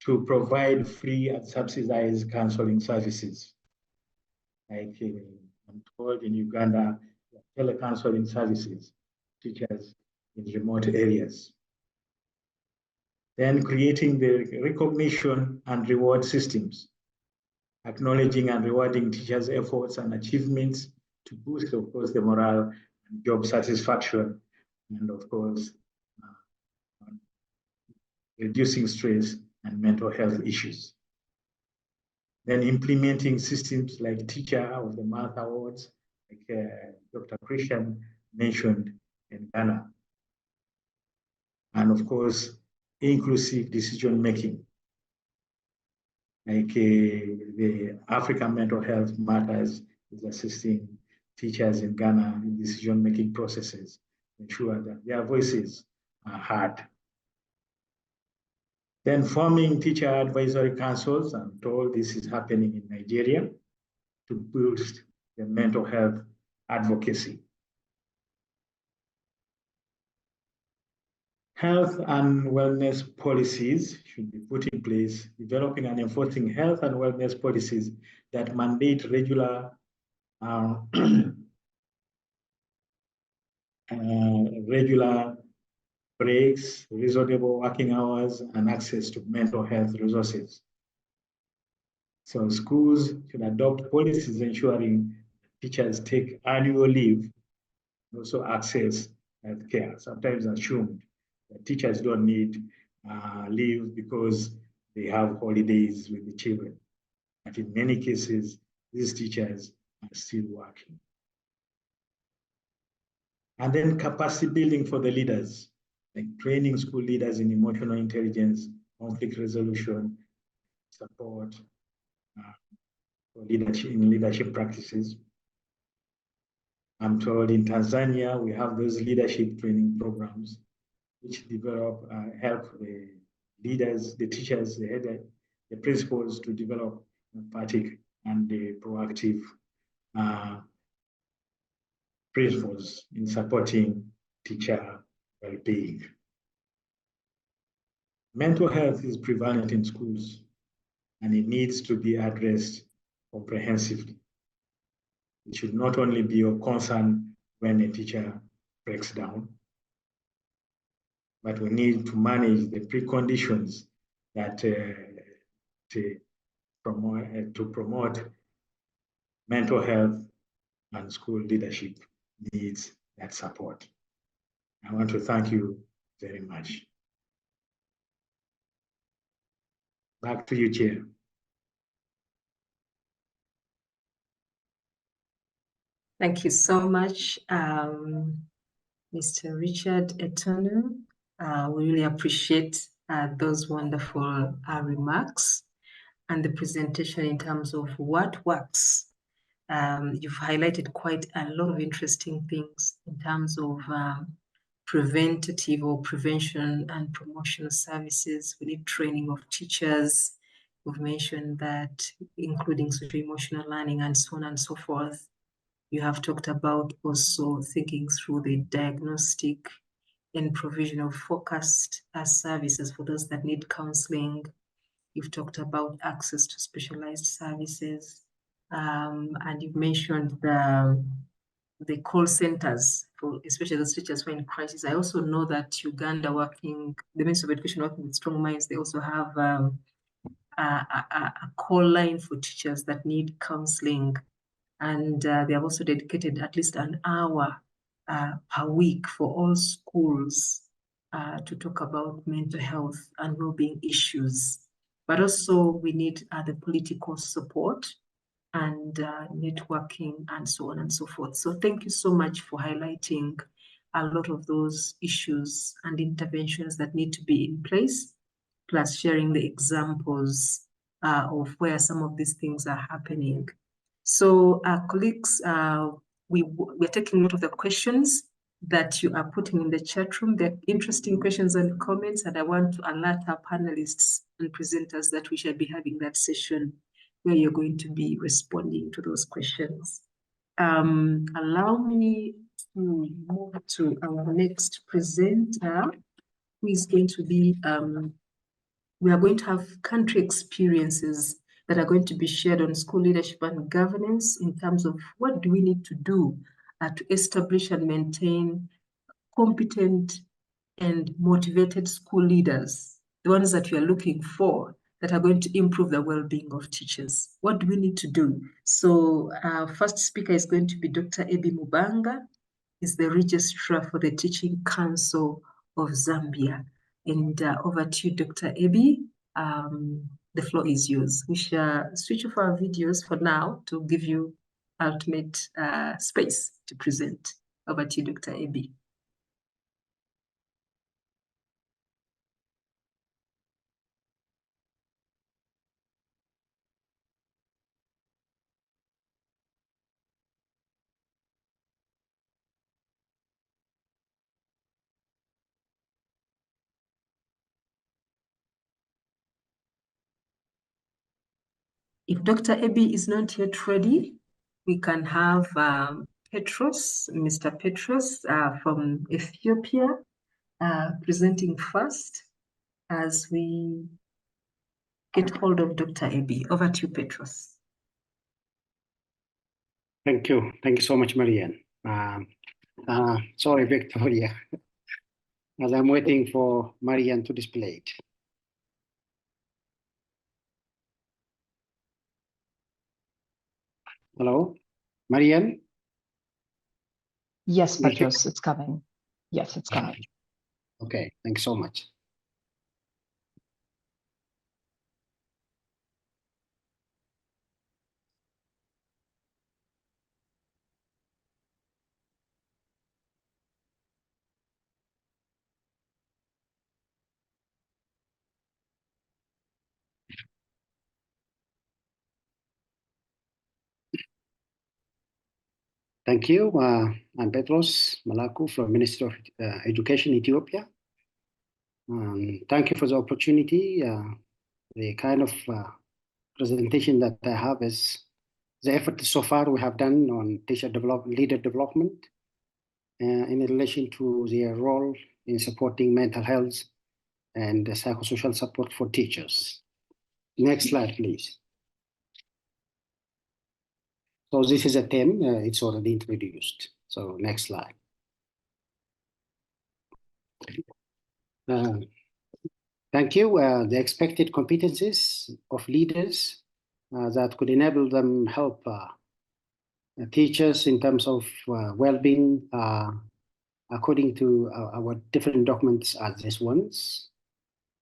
to provide free and subsidized counseling services. Like I'm told in Uganda, telecounseling services, teachers in remote areas. Then creating the recognition and reward systems, acknowledging and rewarding teachers' efforts and achievements to boost, of course, the morale and job satisfaction, and of course, reducing stress and mental health issues. Then implementing systems like Teacher of the Month awards, like Dr. Christian mentioned in Ghana. And of course, inclusive decision-making, like the African Mental Health Matters is assisting teachers in Ghana in decision-making processes to ensure that their voices are heard. Then forming teacher advisory councils, I'm told this is happening in Nigeria, to boost the mental health advocacy. Health and wellness policies should be put in place, developing and enforcing health and wellness policies that mandate regular breaks, reasonable working hours, and access to mental health resources. So schools should adopt policies ensuring teachers take annual leave and also access health care. Sometimes assumed that teachers don't need leave because they have holidays with the children. But in many cases, these teachers are still working. And then capacity building for the leaders, like training school leaders in emotional intelligence, conflict resolution, support for leadership practices. I'm told in Tanzania, we have those leadership training programs which develop, help the leaders, the teachers, the principals to develop empathic and the proactive principles in supporting teacher well-being. Mental health is prevalent in schools and it needs to be addressed comprehensively. It should not only be of concern when a teacher breaks down, but we need to manage the preconditions that to promote mental health, and school leadership needs that support. I want to thank you very much. Back to you, Chair. Thank you so much, Mr. Richard Etonu. We really appreciate those wonderful remarks and the presentation in terms of what works. You've highlighted quite a lot of interesting things in terms of preventative or prevention and promotional services. We need training of teachers. We've mentioned that, including social-emotional learning and so on and so forth. You have talked about also thinking through the diagnostic and provision of focused services for those that need counseling. You've talked about access to specialized services, and you've mentioned the call centers for especially those teachers who are in crisis. I also know that Uganda the Ministry of Education working with Strong Minds, they also have a call line for teachers that need counseling. And they have also dedicated at least an hour per week for all schools to talk about mental health and well-being issues. But also we need the political support and networking and so on and so forth. So thank you so much for highlighting a lot of those issues and interventions that need to be in place, plus sharing the examples of where some of these things are happening. So colleagues, we're taking note of the questions that you are putting in the chat room. They're interesting questions and comments, and I want to alert our panelists and presenters that we shall be having that session where you're going to be responding to those questions. Allow me to move to our next presenter, who is going to be, we are going to have country experiences that are going to be shared on school leadership and governance in terms of what do we need to do to establish and maintain competent and motivated school leaders, the ones that we are looking for that are going to improve the well-being of teachers. What do we need to do? So our first speaker is going to be Dr. Ebi Mubanga. He's the registrar for the Teaching Council of Zambia. And over to you, Dr. Ebi. The floor is yours. We shall switch off our videos for now to give you ultimate space to present. Over to you, Dr. Ebi. If Dr. Ebi is not yet ready, we can have Petros, Mr. Petros from Ethiopia, presenting first as we get hold of Dr. Ebi. Over to you, Petros. Thank you. Thank you so much, Marianne. Sorry, Victoria, as I'm waiting for Marianne to display it. Hello, Marianne? Yes, Petros, it's coming. Yes, it's coming. Okay, thanks so much. Thank you. I'm Petros Malaku from Ministry of Education, Ethiopia. Thank you for the opportunity. The kind of presentation that I have is the effort so far we have done on leader development in relation to their role in supporting mental health and psychosocial support for teachers. Next slide, please. So this is a theme, it's already introduced. So next slide. Thank you. The expected competencies of leaders that could enable them help teachers in terms of well-being according to our different documents are these ones.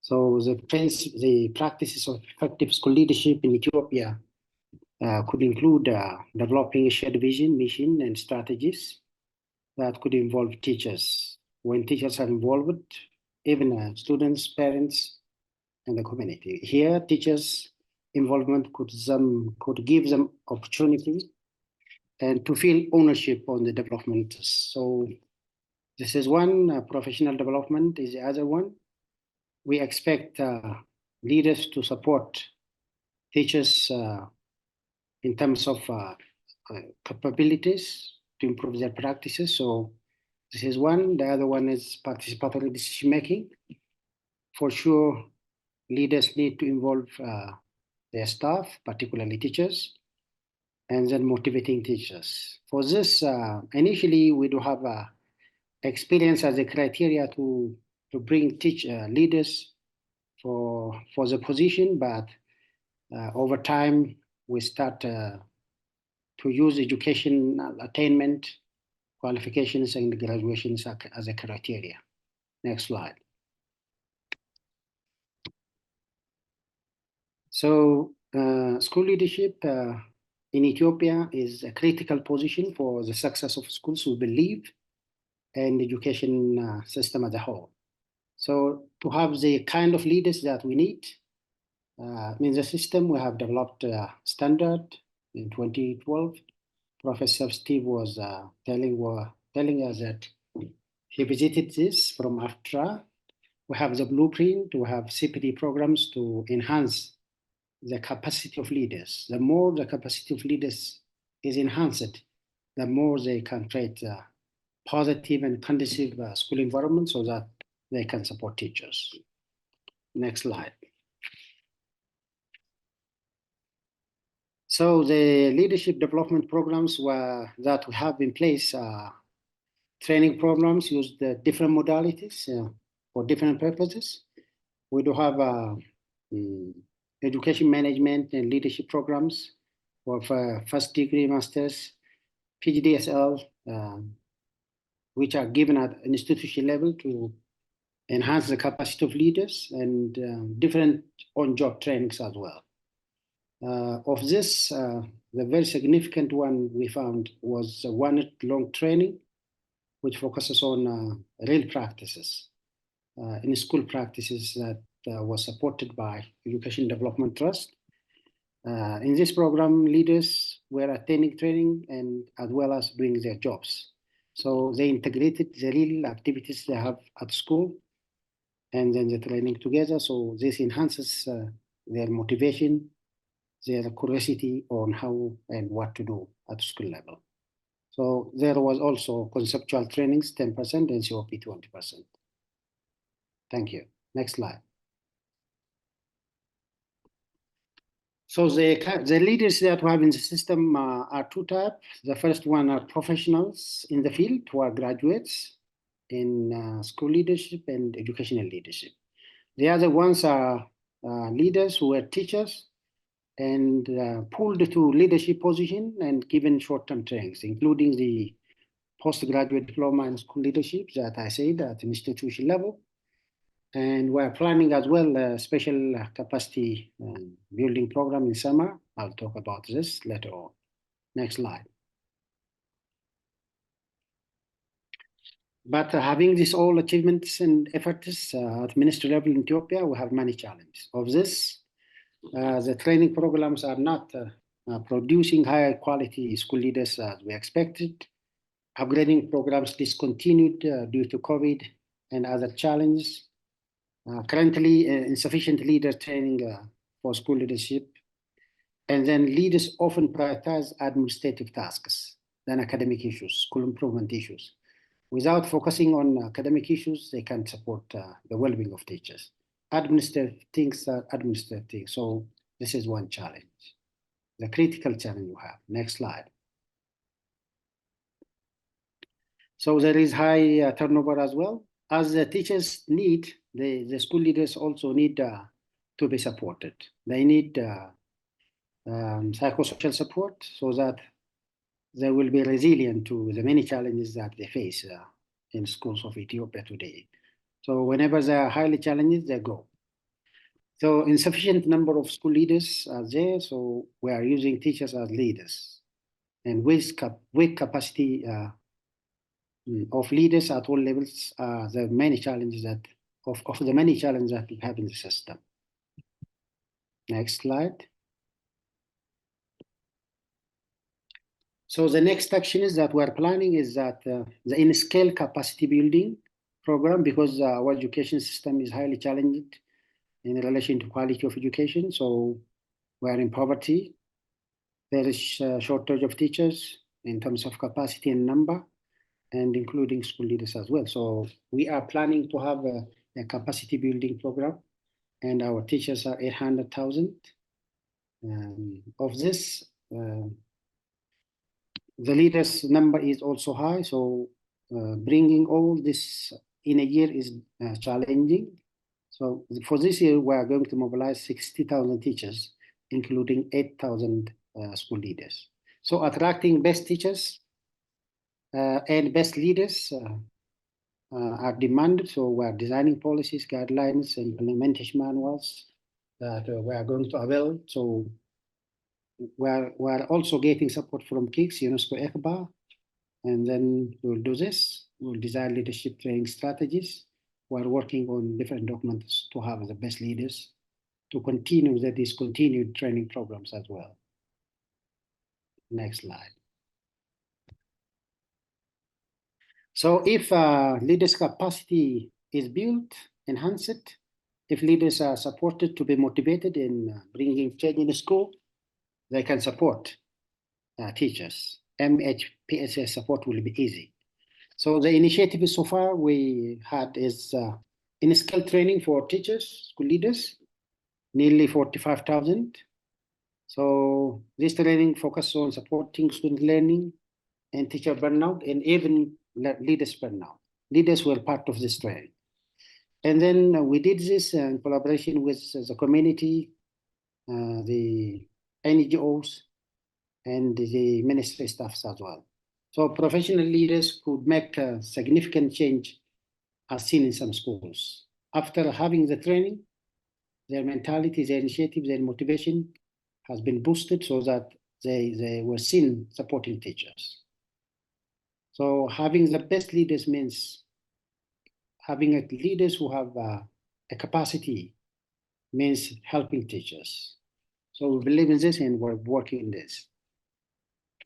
So the practices of effective school leadership in Ethiopia could include developing a shared vision, mission, and strategies that could involve teachers. When teachers are involved, even students, parents, and the community. Here, teachers' involvement could give them opportunity and to feel ownership on the development. So this is one, professional development is the other one. We expect leaders to support teachers in terms of capabilities to improve their practices. So this is one. The other one is participatory decision-making. For sure, leaders need to involve their staff, particularly teachers, and then motivating teachers. For this, initially, we do have experience as a criteria to bring leaders for the position, but over time, we start to use education attainment, qualifications, and graduations as a criteria. Next slide. So school leadership in Ethiopia is a critical position for the success of schools, we believe, and education system as a whole. So to have the kind of leaders that we need, in the system, we have developed a standard in 2012. Professor Steve was telling us that he visited this from AFTRA. We have the blueprint, we have CPD programs to enhance the capacity of leaders. The more the capacity of leaders is enhanced, the more they can create a positive and conducive school environment so that they can support teachers. Next slide. So the leadership development programs that we have in place, training programs use the different modalities for different purposes. We do have education management and leadership programs for first degree masters, PGDSL, which are given at an institution level to enhance the capacity of leaders, and different on-job trainings as well. Of this, the very significant one we found was a one-long training, which focuses on real practices, in school practices that was supported by Education Development Trust. In this program, leaders were attending training and as well as doing their jobs. So they integrated the real activities they have at school and then the training together. So this enhances their motivation, their curiosity on how and what to do at school level. So there was also conceptual trainings, 10%, and COP 20%. Thank you. Next slide. So the leaders that we have in the system are two types. The first one are professionals in the field who are graduates in school leadership and educational leadership. The other ones are leaders who are teachers and pulled to leadership position and given short-term trainings, including the postgraduate diploma in school leadership that I said at institution level. And we're planning as well a special capacity building program in summer. I'll talk about this later on. Next slide. But having these all achievements and efforts at ministry level in Ethiopia, we have many challenges. Of this, the training programs are not producing higher quality school leaders as we expected. Upgrading programs discontinued due to COVID and other challenges. Currently, insufficient leader training for school leadership. And then leaders often prioritize administrative tasks than academic issues, school improvement issues. Without focusing on academic issues, they can't support the well-being of teachers. Administrative things are administrative. So this is one challenge, the critical challenge you have. Next slide. So there is high turnover as well. As the teachers need, the school leaders also need to be supported. They need psychosocial support so that they will be resilient to the many challenges that they face in schools of Ethiopia today. So whenever they are highly challenged, they go. So insufficient number of school leaders are there, so we are using teachers as leaders. And with capacity of leaders at all levels, the many challenges that of the many challenges that we have in the system. Next slide. So the next action is that we're planning is that the in-scale capacity building program, because our education system is highly challenged in relation to quality of education. So we're in poverty. There is a shortage of teachers in terms of capacity and number, and including school leaders as well. So we are planning to have a capacity building program, and our teachers are 800,000. Of this, the leaders number is also high, so bringing all this in a year is challenging. So for this year, we are going to mobilize 60,000 teachers, including 8,000 school leaders. So attracting best teachers and best leaders are demanded. So we're designing policies, guidelines, and implementation manuals that we are going to avail. So we're also getting support from KIX, UNESCO, IICBA, and then we'll do this. We'll design leadership training strategies. We're working on different documents to have the best leaders to continue the discontinued training programs as well. Next slide. So if leaders' capacity is built, enhanced, if leaders are supported to be motivated in bringing change in the school, they can support teachers. MHPSA support will be easy. So the initiative so far we had is in skill training for teachers, school leaders, nearly 45,000. So this training focuses on supporting student learning and teacher burnout and even leaders burnout. Leaders were part of this training. And then we did this in collaboration with the community, the NGOs, and the ministry staffs as well. So professional leaders could make a significant change as seen in some schools. After having the training, their mentality, their initiative, their motivation has been boosted so that they were seen supporting teachers. So having the best leaders means having leaders who have a capacity means helping teachers. So we believe in this and we're working in this.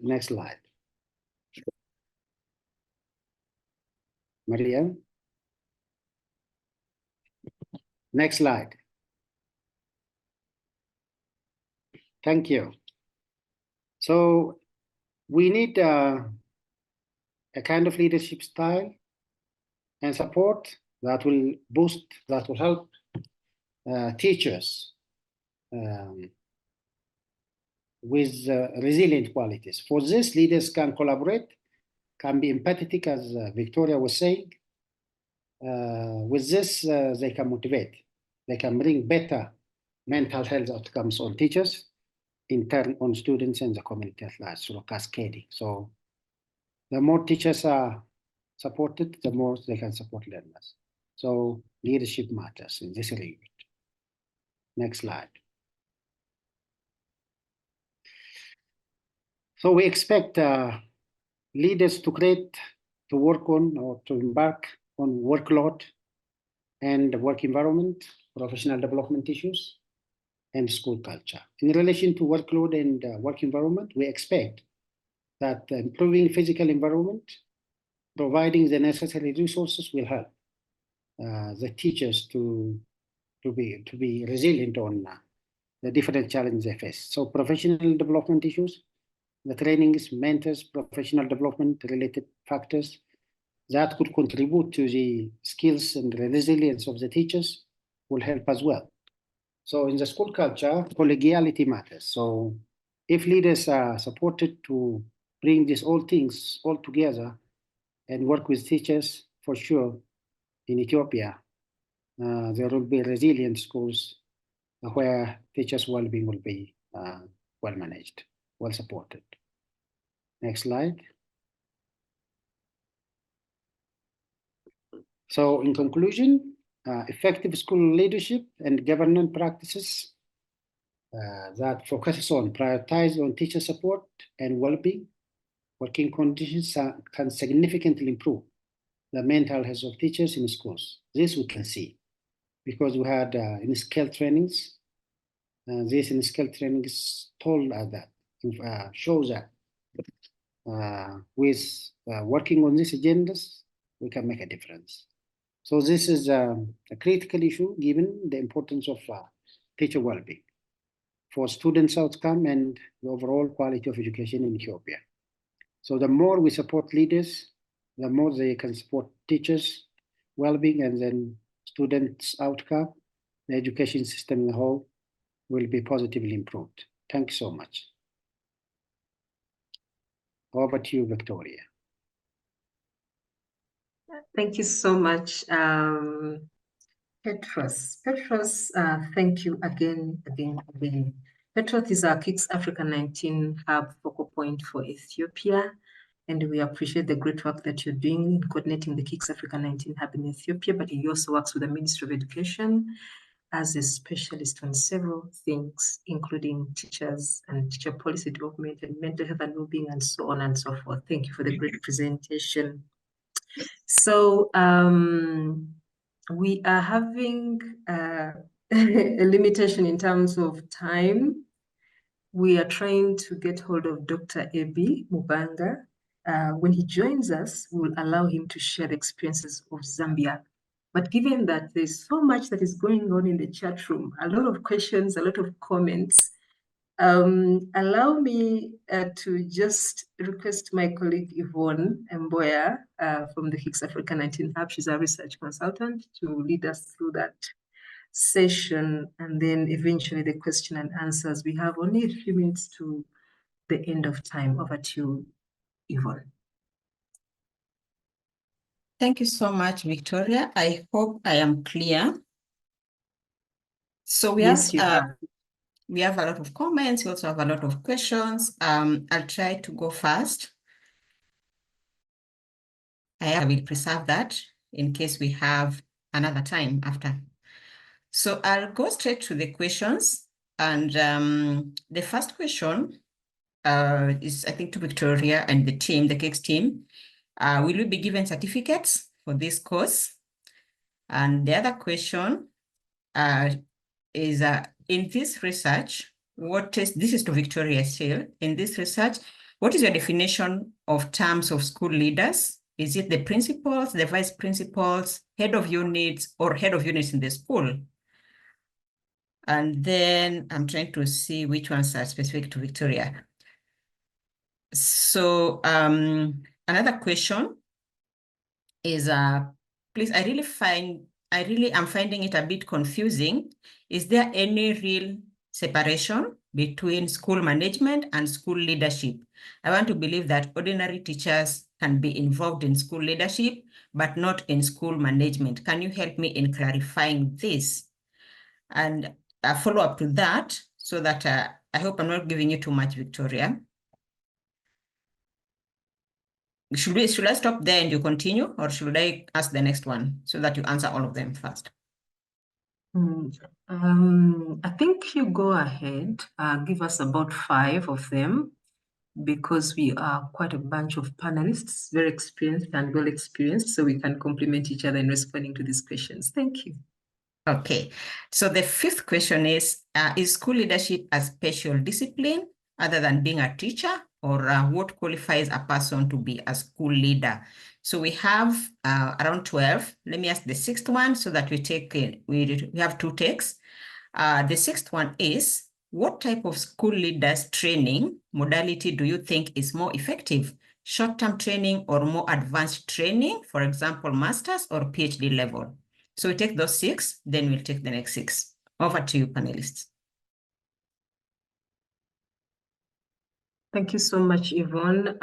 Next slide. Maria. Next slide. Thank you. So we need a kind of leadership style and support that will boost, that will help teachers with resilient qualities. For this, leaders can collaborate, can be empathetic, as Victoria was saying. With this, they can motivate. They can bring better mental health outcomes on teachers, in turn on students and the community at large, through cascading. So the more teachers are supported, the more they can support learners. So leadership matters in this regard. Next slide. So we expect leaders to work on or to embark on workload and work environment, professional development issues, and school culture. In relation to workload and work environment, we expect that improving physical environment, providing the necessary resources will help the teachers to be resilient on the different challenges they face. So professional development issues, the trainings, mentors, professional development related factors that could contribute to the skills and the resilience of the teachers will help as well. So in the school culture, collegiality matters. So if leaders are supported to bring these all things all together and work with teachers, for sure, in Ethiopia, there will be resilient schools where teachers' well-being will be well managed, well supported. Next slide. So in conclusion, effective school leadership and governance practices that focuses on prioritize on teacher support and well-being, working conditions can significantly improve the mental health of teachers in schools. This we can see because we had in-skill trainings. This in-skill training is told us that, shows that with working on these agendas, we can make a difference. So this is a critical issue given the importance of teacher well-being for students' outcome and the overall quality of education in Ethiopia. So the more we support leaders, the more they can support teachers' well-being, and then students' outcome, the education system in the whole will be positively improved. Thank you so much. Over to you, Victoria. Thank you so much, Petros. Petros, thank you again. Petros is our KIX Africa 19 hub focal point for Ethiopia. And we appreciate the great work that you're doing in coordinating the KIX Africa 19 Hub in Ethiopia, but he also works with the Ministry of Education as a specialist on several things, including teachers and teacher policy development and mental health and well-being and so on and so forth. Thank you for the great presentation. So we are having a limitation in terms of time. We are trying to get hold of Dr. Ebi Mubanga. When he joins us, we'll allow him to share the experiences of Zambia. But given that there's so much that is going on in the chat room, a lot of questions, a lot of comments, allow me to just request my colleague Yvonne Mboya from the KIX Africa 19 Hub. She's a research consultant to lead us through that session, and then eventually the question and answers. We have only a few minutes to the end of time. Over to you, Yvonne. Thank you so much, Victoria. I hope I am clear. So we Yes, have a lot of comments. We also have a lot of questions. I'll try to go fast. I will preserve that in case we have another time after. So I'll go straight to the questions. And the first question is, I think, to Victoria and the team, the KIX team. Will we be given certificates for this course? And the other question is, in this research, this is to Victoria still, in this research, what is your definition of terms of school leaders? Is it the principals, the vice principals, head of units, or head of units in the school? And then I'm trying to see which ones are specific to Victoria. So another question is, please, I really am finding it a bit confusing. Is there any real separation between school management and school leadership? I want to believe that ordinary teachers can be involved in school leadership, but not in school management. Can you help me in clarifying this? And a follow-up to that, so that I hope I'm not giving you too much, Victoria. Should I stop there and you continue, or should I ask the next one so that you answer all of them first? I think you go ahead, give us about 5 of them, because we are quite a bunch of panelists, very experienced and well experienced, so we can complement each other in responding to these questions. Thank you. Okay, so the 5th question is school leadership a special discipline other than being a teacher, or what qualifies a person to be a school leader? So we have around 12. Let me ask the 6th one so that we have 2 takes. The 6th one is, what type of school leaders training modality do you think is more effective? Short-term training or more advanced training, for example, master's or PhD level? So we take those 6, then we'll take the next 6. Over to you, panelists. Thank you so much, Yvonne.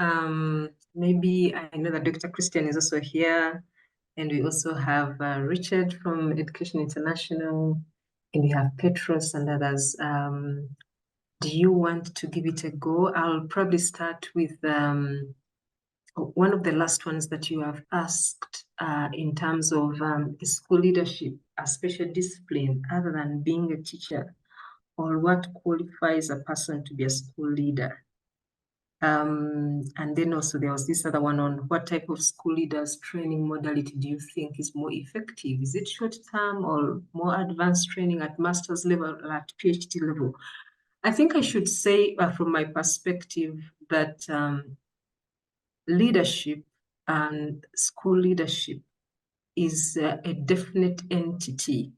Maybe I know that Dr. Christian is also here, and we also have Richard from Education International, and we have Petros and others. Do you want to give it a go? I'll probably start with one of the last ones that you have asked in terms of school leadership, a special discipline other than being a teacher, or what qualifies a person to be a school leader. And then also there was this other one on what type of school leaders training modality do you think is more effective? Is it short term or more advanced training at master's level or at PhD level? I think I should say from my perspective that leadership and school leadership is a definite entity.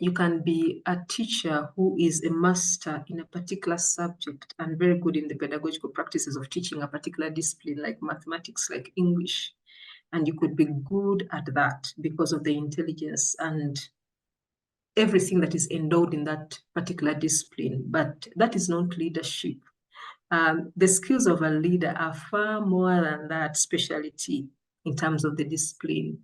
You can be a teacher who is a master in a particular subject and very good in the pedagogical practices of teaching a particular discipline like mathematics, like English. And you could be good at that because of the intelligence and everything that is endowed in that particular discipline. But that is not leadership. The skills of a leader are far more than that specialty in terms of the discipline.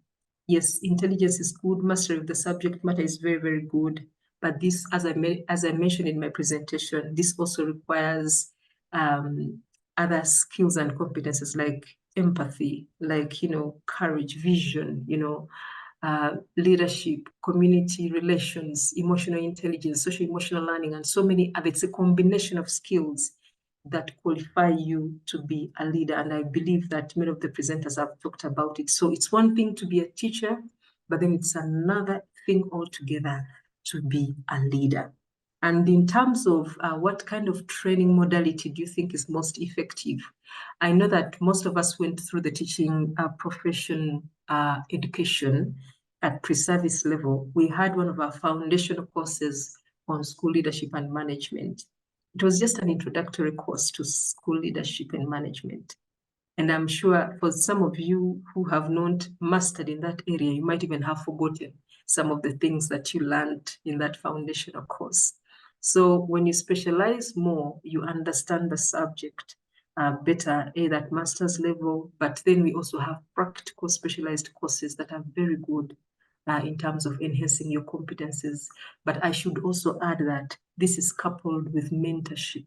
Yes, intelligence is good, mastery of the subject matter is very, very good. But this, as I mentioned in my presentation, this also requires other skills and competencies like empathy, like, courage, vision, leadership, community relations, emotional intelligence, social emotional learning, and so many other. It's a combination of skills that qualify you to be a leader. And I believe that many of the presenters have talked about it. So it's one thing to be a teacher, but then it's another thing altogether to be a leader. And in terms of what kind of training modality do you think is most effective? I know that most of us went through the teaching profession education at pre-service level. We had one of our foundational courses on school leadership and management. It was just an introductory course to school leadership and management. And I'm sure for some of you who have not mastered in that area, you might even have forgotten some of the things that you learned in that foundational course. So when you specialize more, you understand the subject better, at master's level, but then we also have practical specialized courses that are very good in terms of enhancing your competencies. But I should also add that this is coupled with mentorship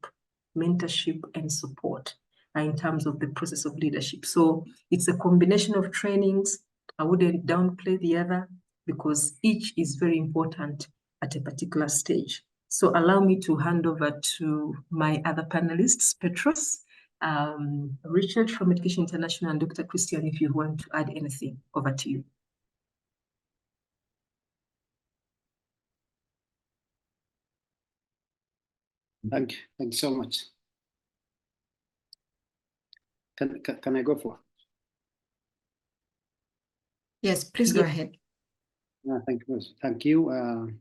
and support in terms of the process of leadership. So it's a combination of trainings. I wouldn't downplay the other because each is very important at a particular stage. So allow me to hand over to my other panelists, Petros, Richard from Education International, and Dr. Christian, if you want to add anything. Over to you. Thank you so much. Can I go for? Yes, please go ahead. Thank you. Thank you.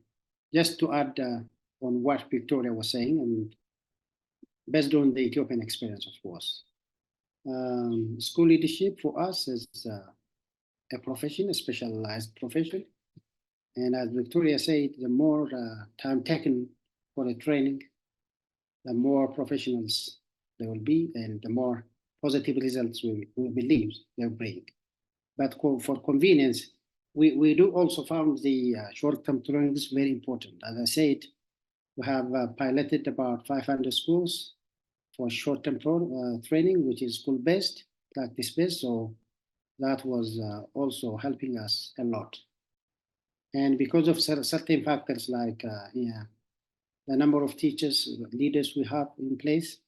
Just to add on what Victoria was saying, and based on the Ethiopian experience, of course, school leadership for us is a profession, a specialized profession. And as Victoria said, the more time taken for the training, the more professionals there will be, and the more positive results we believe they'll bring. But for convenience, we do also found the short-term training is very important. As I said, we have piloted about 500 schools for short-term training, which is school-based, practice-based. So that was also helping us a lot. And because of certain factors like the number of teachers, leaders we have in place,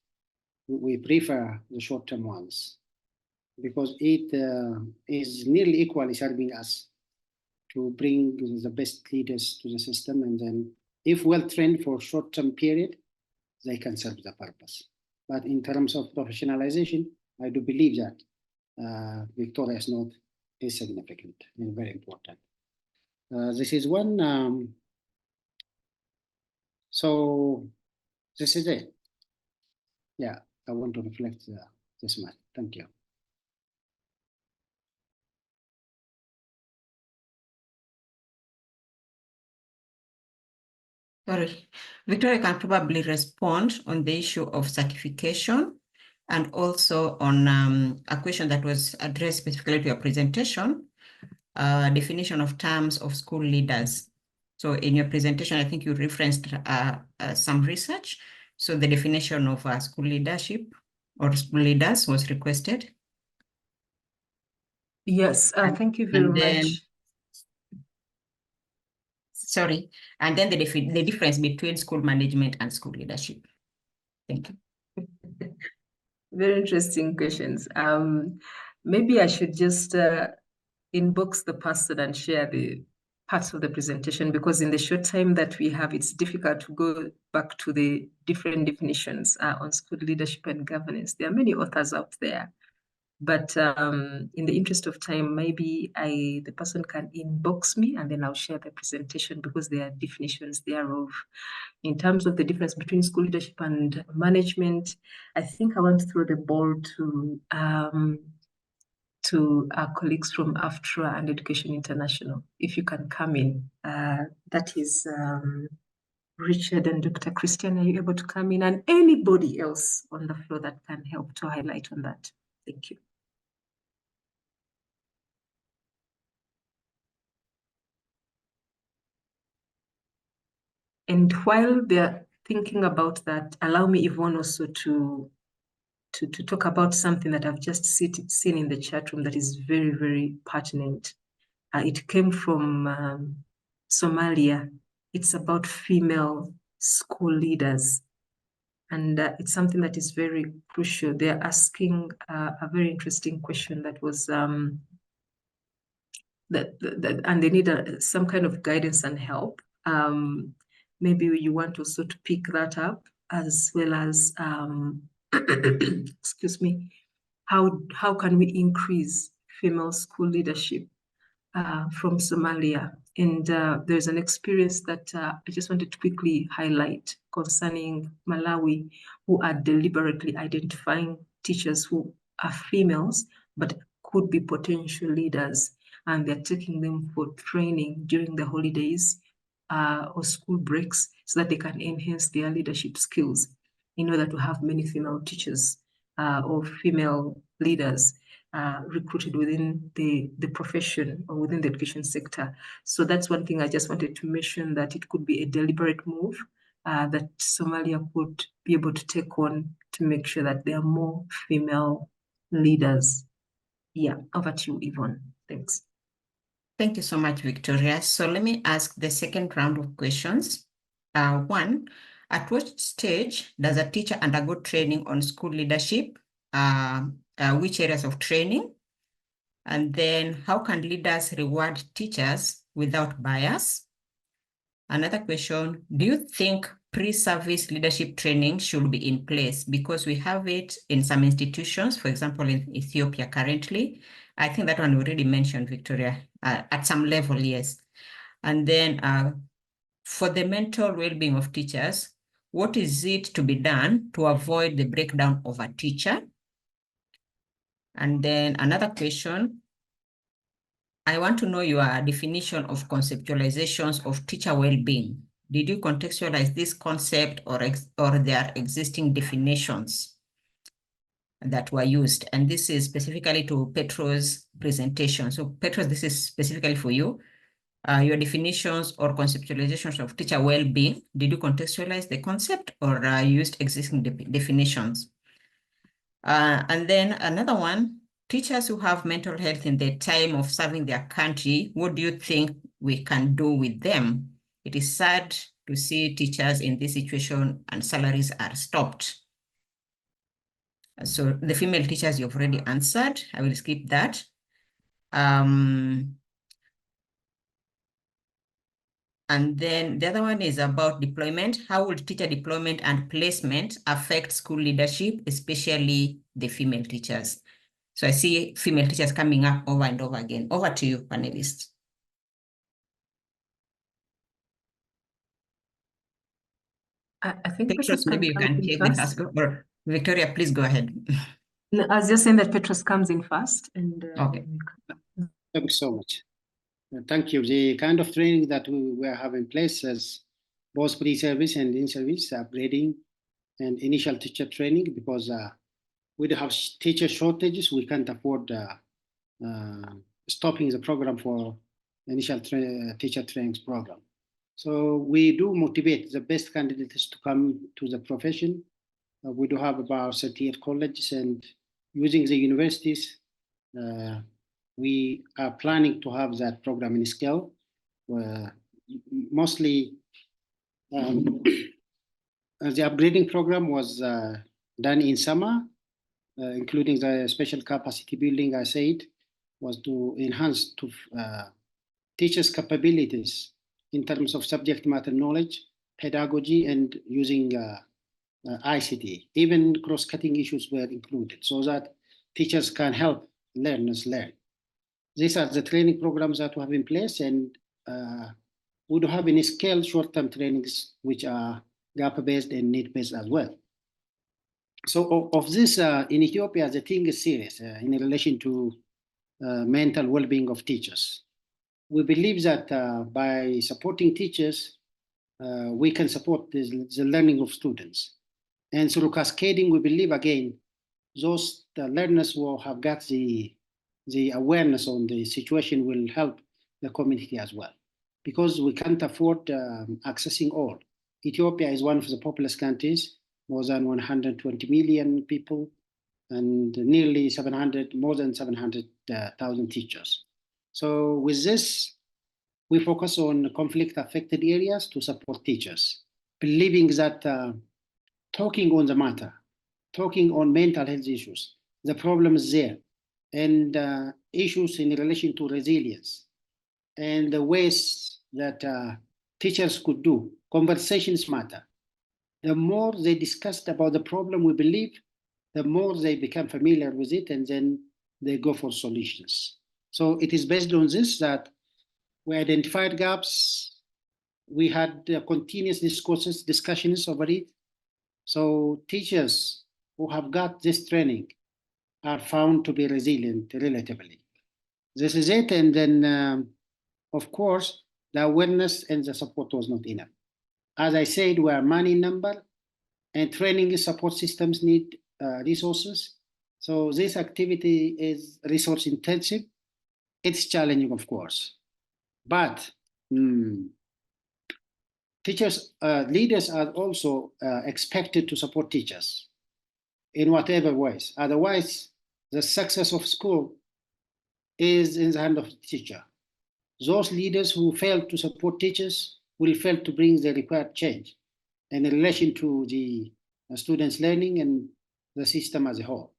we prefer the short-term ones because it is nearly equally serving us to bring the best leaders to the system. And then if well-trained for short-term period, they can serve the purpose. But in terms of professionalization, I do believe that Victoria's note is significant and very important. This is one. So this is it. Yeah, I want to reflect this much. Thank you. Sorry, Victoria can probably respond on the issue of certification and also on a question that was addressed specifically to your presentation, definition of terms of school leaders. So in your presentation, I think you referenced some research. So the definition of school leadership or school leaders was requested. Yes, thank you very much. Sorry, and then the difference between school management and school leadership. Thank you. Very interesting questions. Maybe I should just inbox the person and share the parts of the presentation, because in the short time that we have, it's difficult to go back to the different definitions on school leadership and governance. There are many authors out there. But in the interest of time, maybe the person can inbox me and then I'll share the presentation, because there are definitions thereof. In terms of the difference between school leadership and management, I think I want to throw the ball to our colleagues from AFTRA and Education International. If you can come in, that is Richard and Dr. Christian, are you able to come in? And anybody else on the floor that can help to highlight on that. Thank you. And while they're thinking about that, allow me, Yvonne, also to talk about something that I've just seen in the chat room that is very, very pertinent. It came from Somalia. It's about female school leaders. And it's something that is very crucial. They're asking a very interesting question that was, and they need some kind of guidance and help. Maybe you want also to pick that up, as well as, excuse me, how can we increase female school leadership from Somalia? And there's an experience that I just wanted to quickly highlight concerning Malawi, who are deliberately identifying teachers who are females, but could be potential leaders. And they're taking them for training during the holidays or school breaks so that they can enhance their leadership skills in order to have many female teachers or female leaders recruited within the profession or within the education sector. So that's one thing I just wanted to mention, that it could be a deliberate move that Somalia could be able to take on to make sure that there are more female leaders. Yeah, over to you, Yvonne. Thanks. Thank you so much, Victoria. So let me ask the second round of questions. One, at what stage does a teacher undergo training on school leadership? Which areas of training? And then how can leaders reward teachers without bias? Another question, do you think pre-service leadership training should be in place? Because we have it in some institutions, for example, in Ethiopia currently. I think that one already mentioned, Victoria, at some level, yes. And then for the mental well-being of teachers, what is it to be done to avoid the breakdown of a teacher? And then another question, I want to know your definition of conceptualizations of teacher well-being. Did you contextualize this concept or there are existing definitions that were used? And this is specifically to Petro's presentation. So Petros, this is specifically for you. Your definitions or conceptualizations of teacher well-being, did you contextualize the concept or used existing definitions? And then another one, teachers who have mental health in the time of serving their country, what do you think we can do with them? It is sad to see teachers in this situation and salaries are stopped. So the female teachers you've already answered, I will skip that. And then the other one is about deployment. How will teacher deployment and placement affect school leadership, especially the female teachers? So I see female teachers coming up over and over again. Over to you, panelists. I think Petros, maybe you can take the first, or Victoria, please go ahead. No, I was just saying that Petros comes in first. And okay. Thank you so much. Thank you. The kind of training that we have in place as both pre-service and in-service, upgrading and initial teacher training, because we do have teacher shortages. We can't afford stopping the program for initial teacher trainings program. So we do motivate the best candidates to come to the profession. We do have about 38 colleges, and using the universities, we are planning to have that program in scale, mostly the upgrading program was done in summer, including the special capacity building, I said, was to enhance to teachers' capabilities in terms of subject matter knowledge, pedagogy, and using ICT. Even cross-cutting issues were included so that teachers can help learners learn. These are the training programs that we have in place, and we do have in scale short-term trainings which are gap-based and need-based as well. So of this, in Ethiopia, the thing is serious in relation to mental well-being of teachers. We believe that by supporting teachers, we can support the learning of students. And through cascading, we believe, again, those learners who have got the awareness on the situation will help the community as well. Because we can't afford accessing all. Ethiopia is one of the populous countries, more than 120 million people, and nearly 700, more than 700,000 teachers. So with this, we focus on conflict-affected areas to support teachers, believing that talking on the matter, talking on mental health issues, the problem is there, and issues in relation to resilience, and the ways that teachers could do. Conversations matter. The more they discussed about the problem, we believe, the more they become familiar with it, and then they go for solutions. So it is based on this that we identified gaps. We had continuous discussions over it. So teachers who have got this training are found to be resilient relatively. This is it. And then, of course, the awareness and the support was not enough. As I said, we are many in number, and training support systems need resources. So this activity is resource intensive. It's challenging, of course, but teachers, leaders are also expected to support teachers in whatever ways. Otherwise, the success of school is in the hand of the teacher. Those leaders who fail to support teachers will fail to bring the required change in relation to the students' learning and the system as a whole.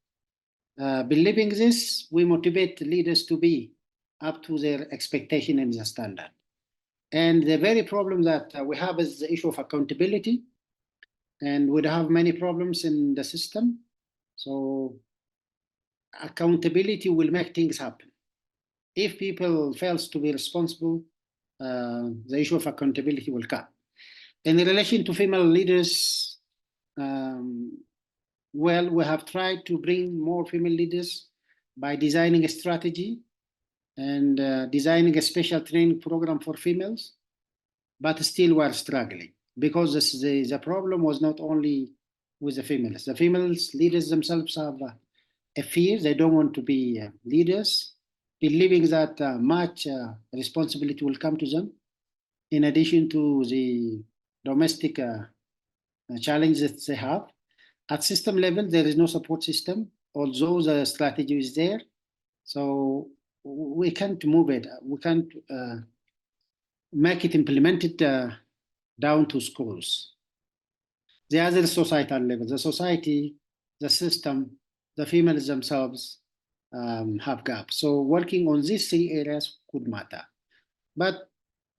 Believing this, we motivate leaders to be up to their expectation and the standard. And the very problem that we have is the issue of accountability, and we have many problems in the system. So accountability will make things happen. If people fails to be responsible, the issue of accountability will come. In relation to female leaders, well, we have tried to bring more female leaders by designing a strategy and designing a special training program for females, but still we're struggling because the problem was not only with the females. The females leaders themselves have a fear. They don't want to be leaders, believing that much responsibility will come to them, in addition to the domestic challenges that they have. At system level, there is no support system, although the strategy is there. So we can't move it. We can't make it implemented down to schools. The other societal level, the society, the system, the females themselves have gaps. So working on these three areas could matter. But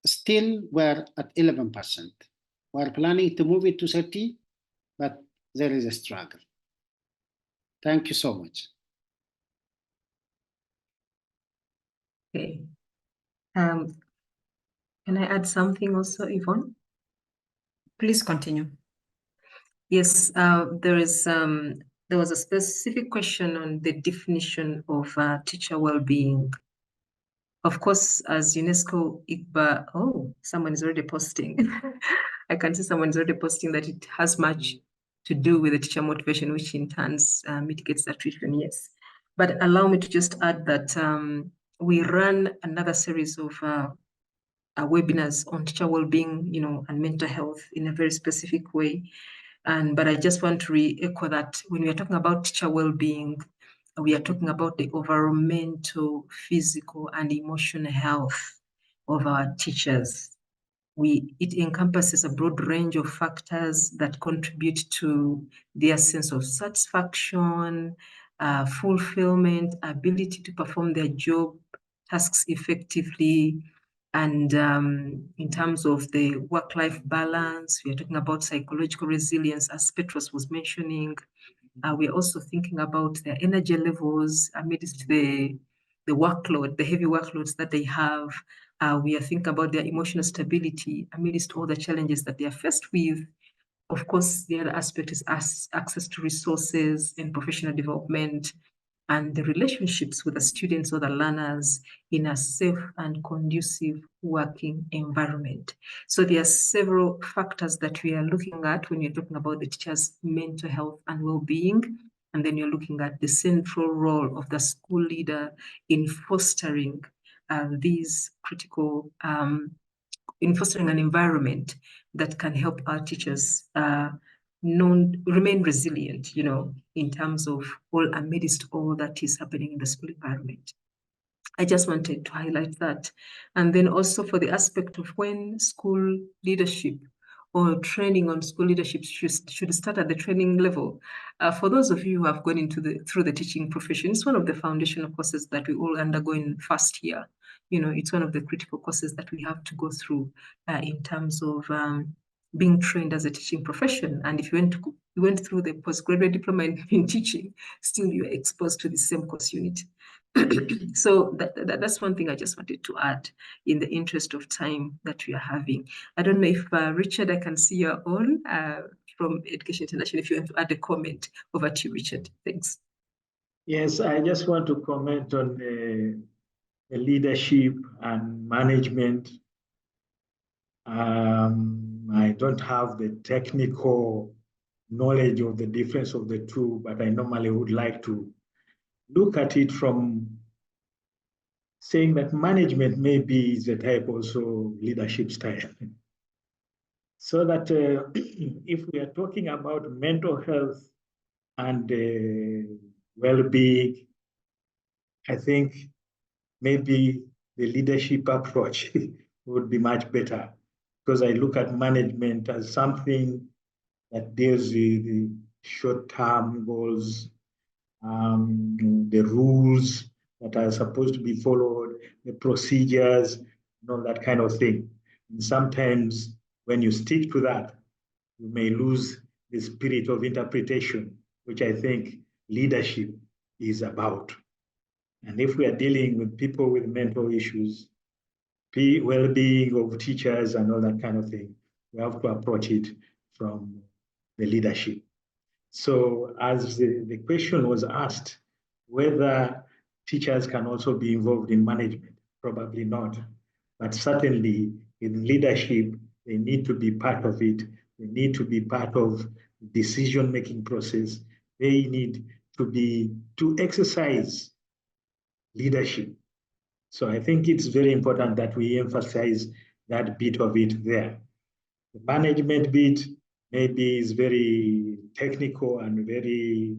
still, we're at 11%. We're planning to move it to 30%, but there is a struggle. Thank you so much. Okay. Can I add something also, Yvonne? Please continue. Yes, there was a specific question on the definition of teacher well-being. Of course, as UNESCO IICBA, oh, someone is already posting. I can see someone is already posting that it has much to do with the teacher motivation, which in turn mitigates attrition, yes. But allow me to just add that we ran another series of webinars on teacher well-being, and mental health in a very specific way. But I just want to re-echo that when we are talking about teacher well-being, we are talking about the overall mental, physical, and emotional health of our teachers. It encompasses a broad range of factors that contribute to their sense of satisfaction, fulfillment, ability to perform their job tasks effectively. And in terms of the work-life balance, we are talking about psychological resilience, as Petros was mentioning. We're also thinking about their energy levels amidst the workload, the heavy workloads that they have. We are thinking about their emotional stability amidst all the challenges that they are faced with. Of course, the other aspect is access to resources and professional development, and the relationships with the students or the learners in a safe and conducive working environment. So there are several factors that we are looking at when you're talking about the teacher's mental health and well-being. And then you're looking at the central role of the school leader in fostering these critical, in fostering an environment that can help our teachers remain resilient, in terms of amidst all that is happening in the school environment. I just wanted to highlight that. And then also for the aspect of when school leadership or training on school leadership should start at the training level. For those of you who have gone through the teaching profession, it's one of the foundational courses that we all undergo in first year. It's one of the critical courses that we have to go through in terms of being trained as a teaching profession. And if you went through the postgraduate diploma in teaching, still you're exposed to the same course unit. So that's one thing I just wanted to add in the interest of time that we are having. I don't know if Richard, I can see your own from Education International, if you want to add a comment. Over to you, Richard. Thanks. Yes, I just want to comment on the leadership and management. I don't have the technical knowledge of the difference of the two, but I normally would like to look at it from saying that management maybe is a type also leadership style. So that if we are talking about mental health and well-being, I think maybe the leadership approach would be much better, because I look at management as something that deals with the short-term goals, the rules that are supposed to be followed, the procedures, and all that kind of thing. And sometimes when you stick to that, you may lose the spirit of interpretation, which I think leadership is about. And if we are dealing with people with mental issues, well-being of teachers and all that kind of thing, we have to approach it from the leadership. So as the question was asked, whether teachers can also be involved in management, probably not. But certainly in leadership, they need to be part of it. They need to be part of the decision-making process. They need to exercise leadership. So I think it's very important that we emphasize that bit of it there. The management bit maybe is very technical and very,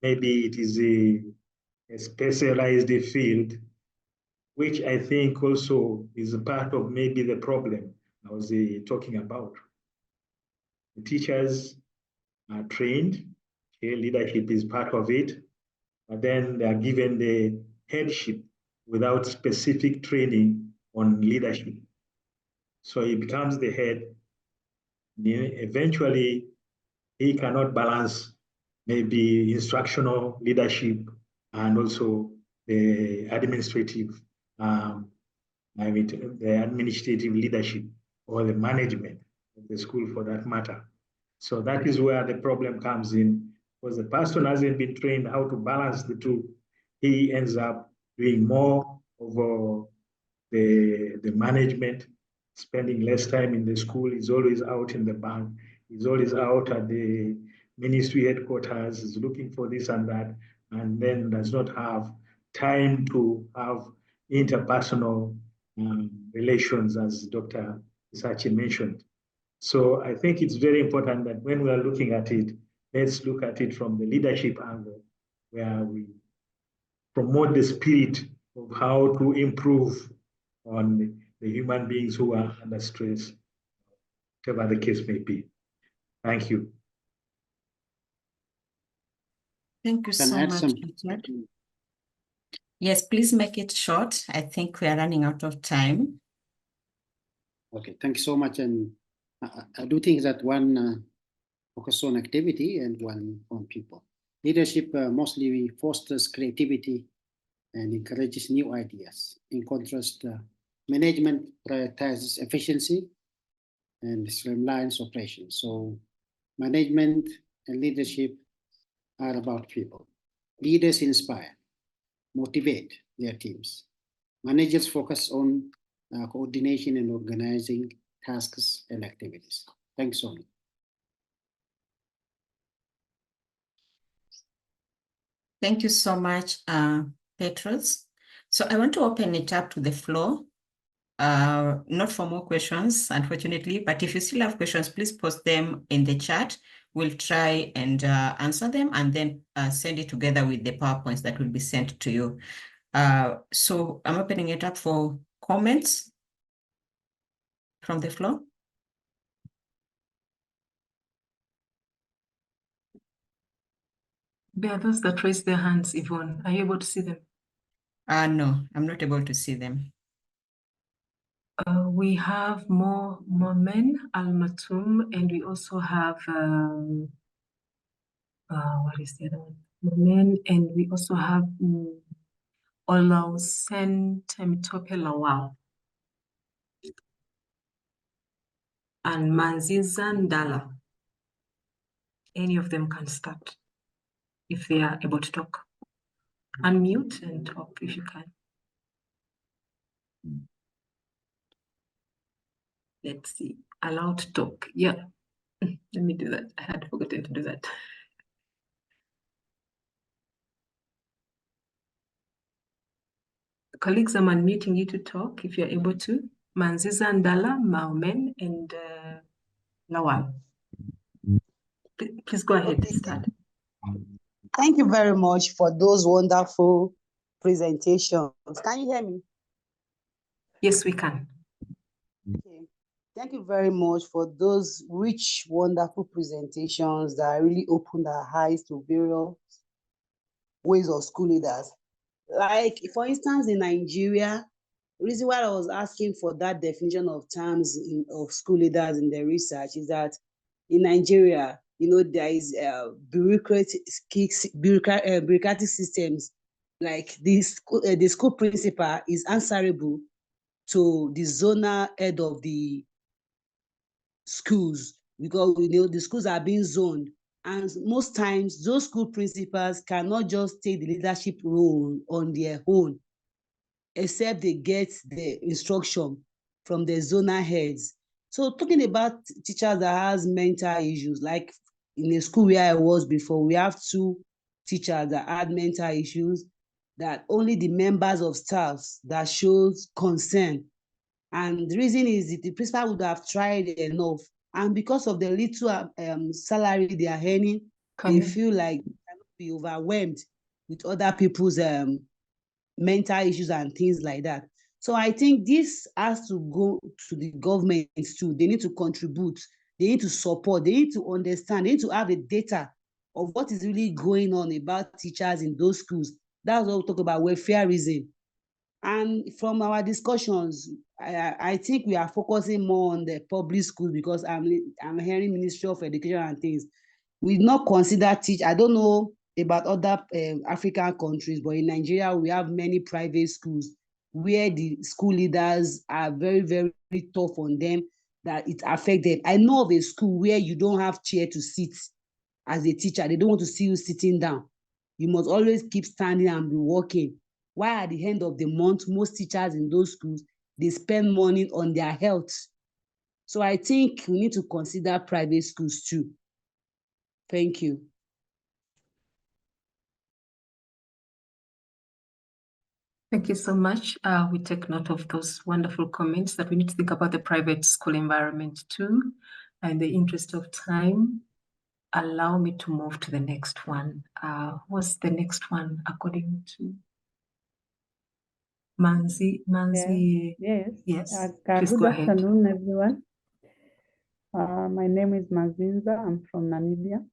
maybe it is a specialized field, which I think also is a part of maybe the problem I was talking about. The teachers are trained, leadership is part of it, but then they are given the headship without specific training on leadership. So he becomes the head. Eventually, he cannot balance maybe instructional leadership and also the administrative, the administrative leadership or the management of the school for that matter. So that is where the problem comes in, because the person hasn't been trained how to balance the two. He ends up doing more of the management, spending less time in the school. He's always out in the bank. He's always out at the ministry headquarters. He's looking for this and that, and then does not have time to have interpersonal relations, as Dr. Isachi mentioned. So I think it's very important that when we are looking at it, let's look at it from the leadership angle, where we promote the spirit of how to improve on the human beings who are under stress, whatever the case may be. Thank you. Thank you so much, Richard. Yes, please make it short. I think we are running out of time. Okay, thank you so much. And I do think that one focus on activity and one on people. Leadership mostly fosters creativity and encourages new ideas. In contrast, management prioritizes efficiency and streamlines operations. So management and leadership are about people. Leaders inspire, motivate their teams. Managers focus on coordination and organizing tasks and activities. Thanks so much. Thank you so much, Petros. So I want to open it up to the floor. not for more questions, unfortunately, but if you still have questions, please post them in the chat. We'll try and answer them and then send it together with the PowerPoints that will be sent to you. So I'm opening it up for comments from the floor. There are those that raise their hands, Yvonne. Are you able to see them? No, I'm not able to see them. We have more men, Al-Matum, and we also have, what is the other one? Men, and we also have Olausen Temitope Lawal and Manzizan Dala. Any of them can start if they are able to talk. Unmute and talk if you can. Let's see. Allow to talk. Yeah. Let me do that. I had forgotten to do that. Colleagues, I'm unmuting you to talk if you're able to. Manziza Ndala, Maumen, and Lawal. Please go ahead. Okay. Start. Thank you very much for those wonderful presentations. Can you hear me? Yes, we can. Okay. Thank you very much for those rich, wonderful presentations that really opened our eyes to various ways of school leaders. Like, for instance, in Nigeria, the reason why I was asking for that definition of terms of school leaders in the research is that in Nigeria, there is bureaucratic systems. Like the school principal is answerable to the zonal head of the schools, because the schools are being zoned, and most times those school principals cannot just take the leadership role on their own, except they get the instruction from the zonal heads. So talking about teachers that has mental issues, like in the school where I was before, we have 2 teachers that had mental issues, that only the members of staffs that shows concern. And the reason is that the principal would have tried enough, and because of the little salary they are earning, they feel like they cannot be overwhelmed with other people's mental issues and things like that. So I think this has to go to the government too. They need to contribute, they need to support, they need to understand, they need to have the data of what is really going on about teachers in those schools. That's what we talk about welfareism. And from our discussions, I think we are focusing more on the public schools, because I'm hearing Ministry of Education and things. We not consider I don't know about other African countries, but in Nigeria, we have many private schools where the school leaders are very, very tough on them, that it affects them. I know of a school where you don't have chair to sit as a teacher. They don't want to see you sitting down. You must always keep standing and be walking. While at the end of the month, most teachers in those schools, they spend money on their health. So I think we need to consider private schools too. Thank you. Thank you so much. We take note of those wonderful comments that we need to think about the private school environment too. In the interest of time, allow me to move to the next one. What's the next one according to Manzi? Yes. Yes. Please Good go ahead. afternoon, everyone. My name is Mazinza. I'm from Namibia.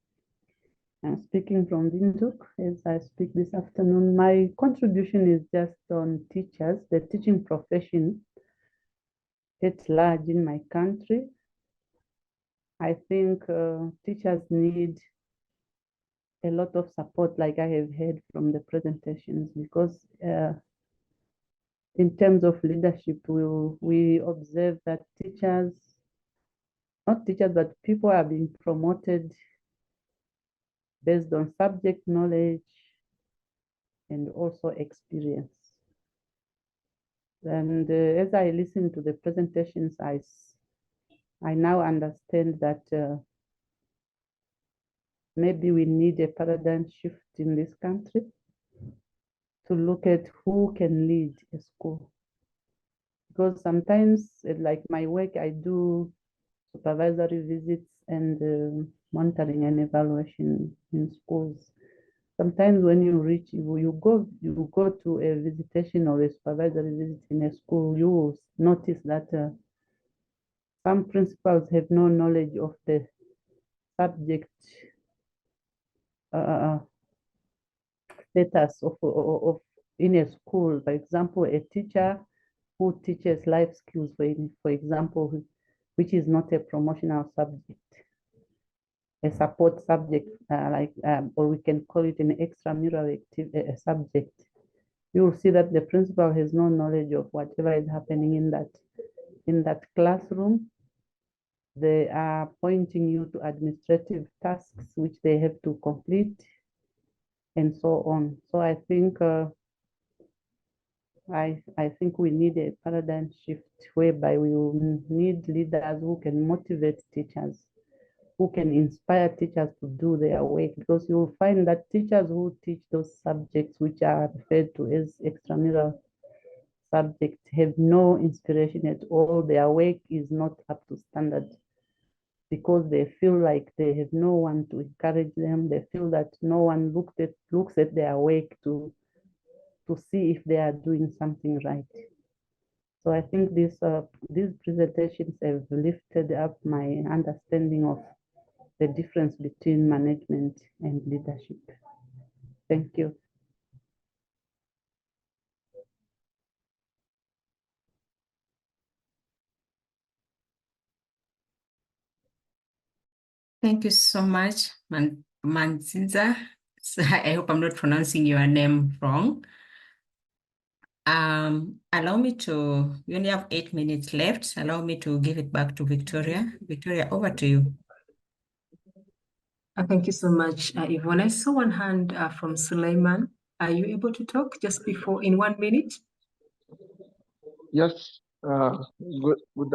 I'm speaking from Windhoek as I speak this afternoon. My contribution is just on teachers, the teaching profession at large in my country. I think teachers need a lot of support, like I have heard from the presentations, because in terms of leadership, we observe that not teachers, but people are being promoted based on subject knowledge and also experience. And as I listen to the presentations, I now understand that maybe we need a paradigm shift in this country to look at who can lead a school. because sometimes, like my work, I do supervisory visits and monitoring and evaluation in schools. Sometimes when you reach, you go to a visitation or a supervisory visit in a school, you will notice that some principals have no knowledge of the subject status of in a school. For example, a teacher who teaches life skills, for example, which is not a promotional subject, a support subject, or we can call it an extramural subject. You will see that the principal has no knowledge of whatever is happening in that classroom. They are pointing you to administrative tasks which they have to complete, and so on. So I think we need a paradigm shift whereby we will need leaders who can motivate teachers, who can inspire teachers to do their work, because you will find that teachers who teach those subjects which are referred to as extramural subjects have no inspiration at all. Their work is not up to standard because they feel like they have no one to encourage them. They feel that no one looks at their work to see if they are doing something right. So I think these presentations have lifted up my understanding of the difference between management and leadership. Thank you. Thank you so much, Manzinza. So I hope I'm not pronouncing your name wrong. Allow me to, we only have 8 minutes left. Allow me to give it back to Victoria. Victoria, over to you. Thank you so much, Yvonne. I saw one hand from Suleiman. Are you able to talk just before in 1 minute? Yes. Good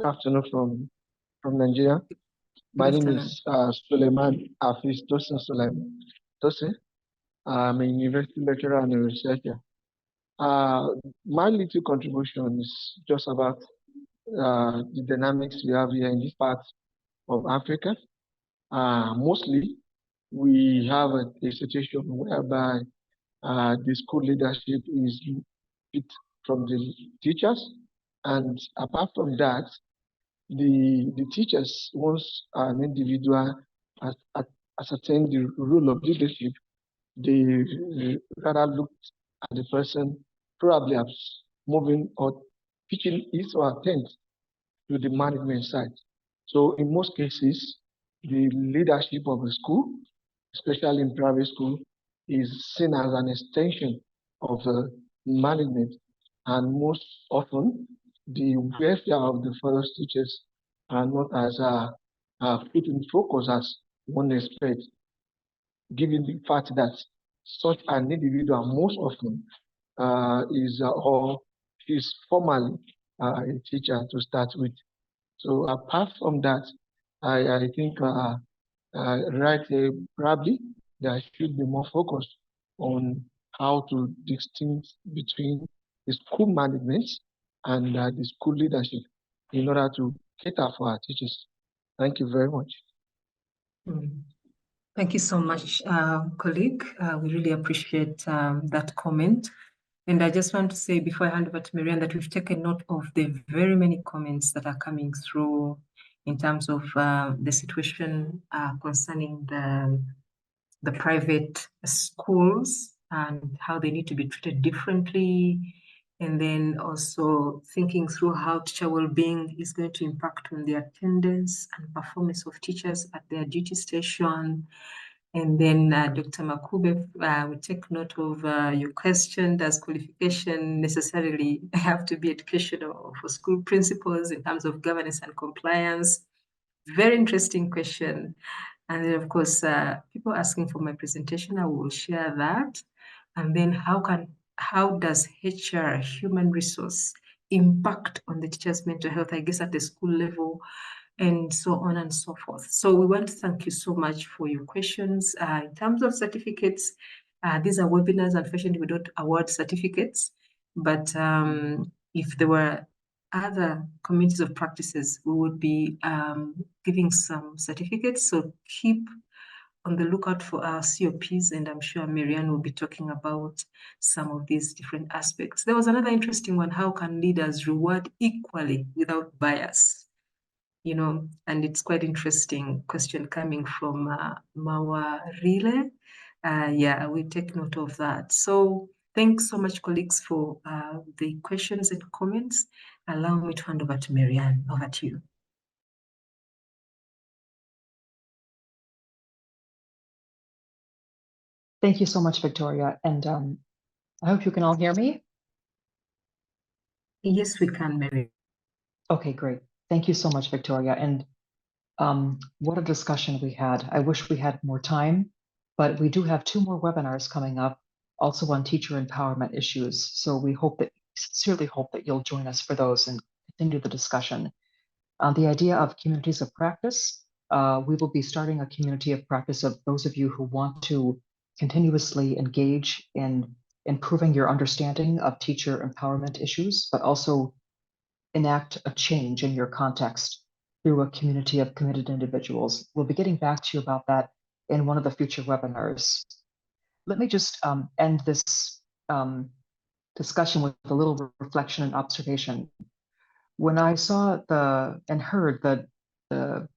afternoon from Nigeria. My name is Suleiman Afis Tosin Suleiman Tosin. I'm a university lecturer and a researcher. My little contribution is just about the dynamics we have here in this part of Africa. Mostly, we have a situation whereby the school leadership is picked from the teachers, and apart from that, the teachers, once an individual has ascertained the role of leadership, they rather look at the person probably as moving or pitching his or her tent to the management side. So in most cases, the leadership of a school, especially in private school, is seen as an extension of the management. And most often, the welfare of the fellow teachers are not as put in focus as one expects, given the fact that such an individual most often is or is formally a teacher to start with. So apart from that, I think probably there should be more focus on how to distinguish between the school management and the school leadership in order to cater for our teachers. Thank you very much. Thank you so much, colleague. We really appreciate that comment. And I just want to say before I hand over to Marianne that we've taken note of the very many comments that are coming through in terms of the situation concerning the private schools and how they need to be treated differently. And then also thinking through how teacher well-being is going to impact on the attendance and performance of teachers at their duty station. And then Dr. Makube, we take note of your question, does qualification necessarily have to be educational for school principals in terms of governance and compliance? Very interesting question. And then of course, people asking for my presentation, I will share that. And then how does HR, human resource, impact on the teacher's mental health, I guess at the school level, and so on and so forth. So we want to thank you so much for your questions. In terms of certificates, these are webinars. Unfortunately, we don't award certificates, but if there were other communities of practices, we would be giving some certificates. So keep on the lookout for our COPs, and I'm sure Marianne will be talking about some of these different aspects. There was another interesting one: how can leaders reward equally without bias? You know, and it's quite interesting question coming from Mawa Rile. Yeah, we take note of that. So thanks so much, colleagues, for the questions and comments. Allow me to hand over to Marianne. Over to you. Thank you so much, Victoria. And I hope you can all hear me. Yes, we can, Mary. Okay, great. Thank you so much, Victoria. And what a discussion we had. I wish we had more time, but we do have 2 more webinars coming up, also on teacher empowerment issues. So we sincerely hope that you'll join us for those and continue the discussion. On the idea of communities of practice, we will be starting a community of practice of those of you who want to continuously engage in improving your understanding of teacher empowerment issues, but also enact a change in your context through a community of committed individuals. We'll be getting back to you about that in one of the future webinars. Let me just end this discussion with a little reflection and observation. When I saw and heard the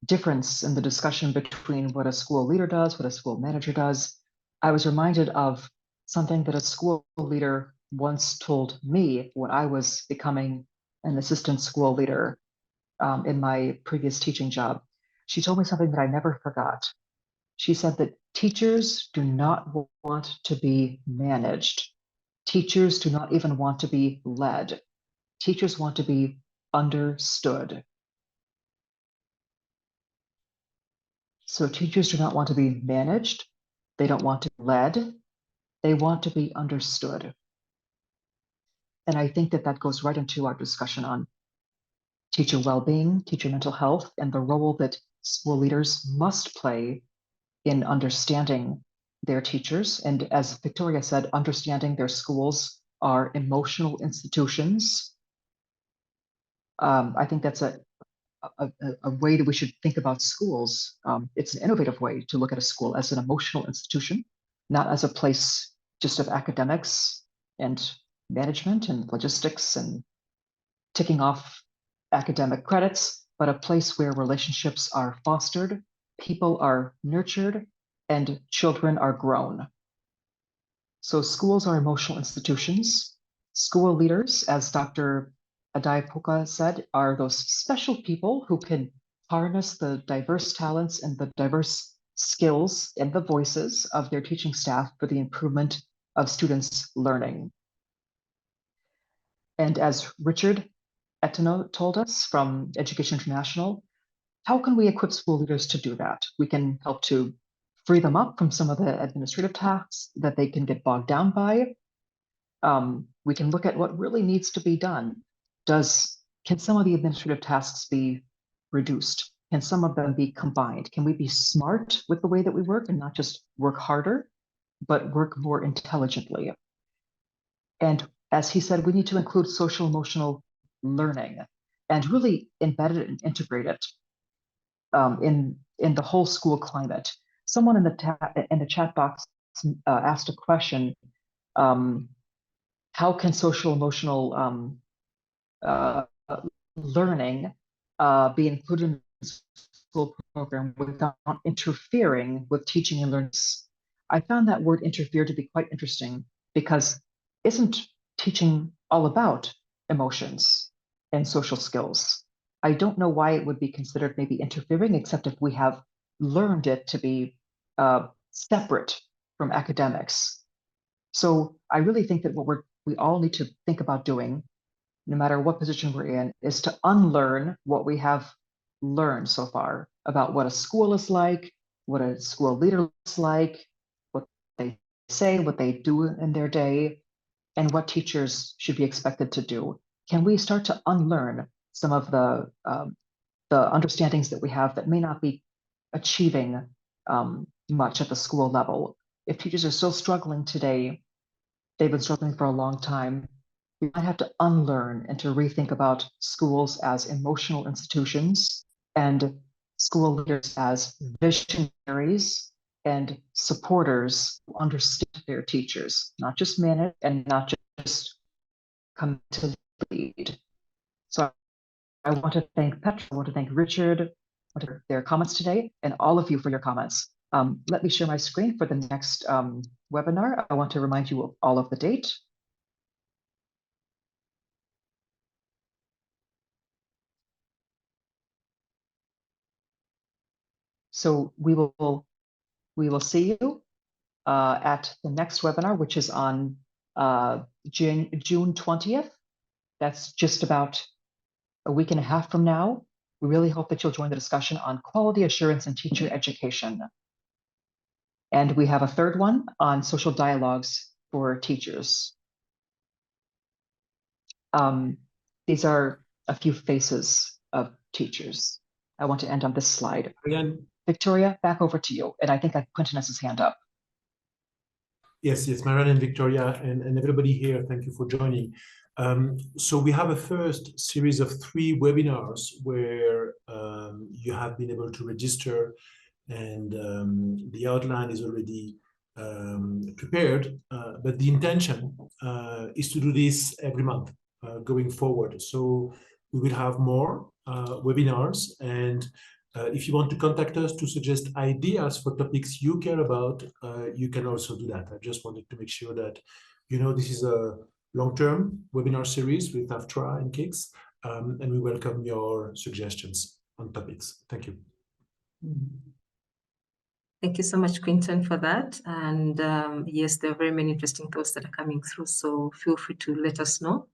difference in the discussion between what a school leader does, what a school manager does, I was reminded of something that a school leader once told me when I was becoming an assistant school leader in my previous teaching job. She told me something that I never forgot. She said that teachers do not want to be managed. Teachers do not even want to be led. Teachers want to be understood. So teachers do not want to be managed. They don't want to be led. They want to be understood. And I think that that goes right into our discussion on teacher well-being, teacher mental health, and the role that school leaders must play in understanding their teachers. And as Victoria said, understanding their schools are emotional institutions. I think that's a way that we should think about schools. It's an innovative way to look at a school as an emotional institution, not as a place just of academics and management and logistics and ticking off academic credits, but a place where relationships are fostered, people are nurtured, and children are grown. So schools are emotional institutions. School leaders, as Dr. Adai Puka said, are those special people who can harness the diverse talents and the diverse skills and the voices of their teaching staff for the improvement of students' learning. And as Richard Etino told us from Education International, how can we equip school leaders to do that? We can help to free them up from some of the administrative tasks that they can get bogged down by. We can look at what really needs to be done. Can some of the administrative tasks be reduced? Can some of them be combined? Can we be smart with the way that we work and not just work harder, but work more intelligently? And as he said, we need to include social emotional learning and really embed it and integrate it in the whole school climate. Someone in the chat box asked a question: how can social emotional learning be included in the school program without interfering with teaching and learning? I found that word "interfere" to be quite interesting, because isn't teaching all about emotions and social skills? I don't know why it would be considered maybe interfering, except if we have learned it to be separate from academics. So I really think that what we all need to think about doing, no matter what position we're in, is to unlearn what we have learned so far about what a school is like, what a school leader looks like, what they say, what they do in their day, and what teachers should be expected to do. Can we start to unlearn some of the understandings that we have that may not be achieving much at the school level? If teachers are still struggling today, they've been struggling for a long time, We might have to unlearn and to rethink about schools as emotional institutions and school leaders as visionaries and supporters who understand their teachers, not just manage and not just come to lead. So I want to thank Petra, I want to thank Richard for their comments today, and all of you for your comments. Let me share my screen for the next webinar. I want to remind you of all of the date. So we will see you at the next webinar, which is on June 20th. That's just about a week and a half from now. We really hope that you'll join the discussion on quality assurance in teacher education. And we have a third one on social dialogues for teachers. These are a few faces of teachers. I want to end on this slide. Again, Victoria, back over to you. And I think Quentin has his hand up. yes, Marianne and Victoria and everybody here, thank you for joining. So we have a first series of 3 webinars where you have been able to register, and the outline is already prepared, but the intention is to do this every month going forward. So we will have more webinars, and if you want to contact us to suggest ideas for topics you care about, you can also do that. I just wanted to make sure that this is a long-term webinar series with AFTRA and KIX, and we welcome your suggestions on topics. Thank you. Thank you so much, Quinton, for that. And yes, there are very many interesting thoughts that are coming through, so feel free to let us know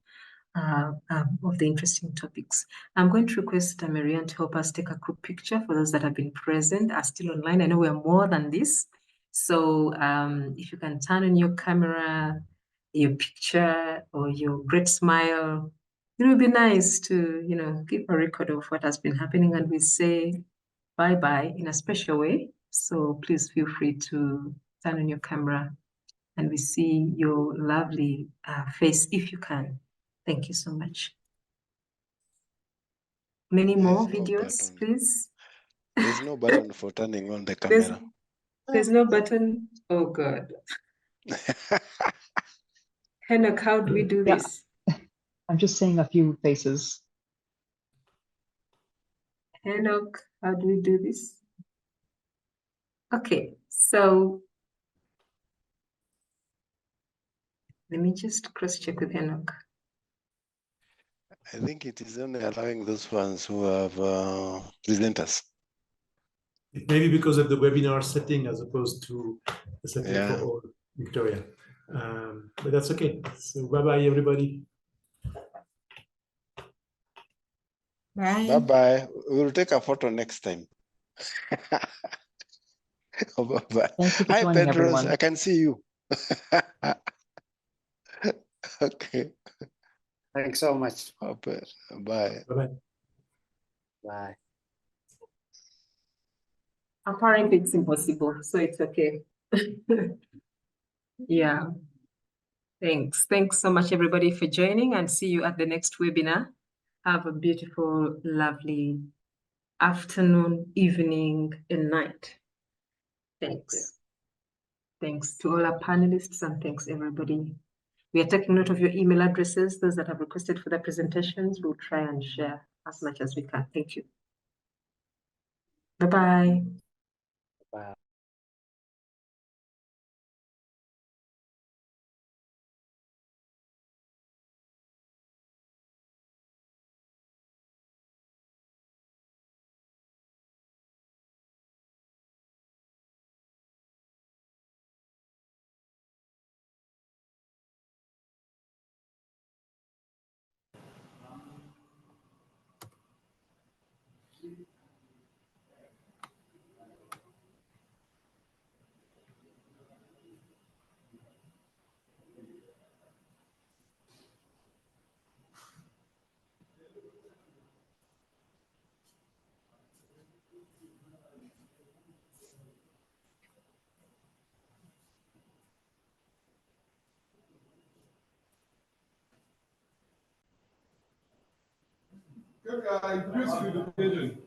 of the interesting topics. I'm going to request Marianne to help us take a group picture for those that have been present, are still online. I know we are more than this. So if you can turn on your camera, your picture, or your great smile, it would be nice to, keep a record of what has been happening, and we say bye-bye in a special way. So please feel free to turn on your camera and we see your lovely face if you can. Thank you so much. Many more videos, please. There's no button for turning on the camera. There's no button. Oh God. Henok, how do we do this? I'm just saying a few faces. Henok, how do we do this? Okay, so let me just cross-check with Henok. I think it is only allowing those ones who have presenters. It may be because of the webinar setting as opposed to the setting for all, Victoria. But that's okay. So bye-bye, everybody. Bye. Bye-bye. We'll take a photo next time. Oh, bye-bye. Thank you for Hi, joining, Pedros. everyone. I can see you. Okay. Thanks so much. Okay. Bye. Bye-bye. Bye. Apparently it's impossible, so it's okay. Yeah. Thanks. Thanks so much, everybody, for joining, and see you at the next webinar. Have a beautiful, lovely afternoon, evening, and night. Thanks. Thanks to all our panelists, and thanks, everybody. We are taking note of your email addresses. Those that have requested for their presentations, we'll try and share as much as we can. Thank you. Bye-bye. Bye. Introduce you the pigeon.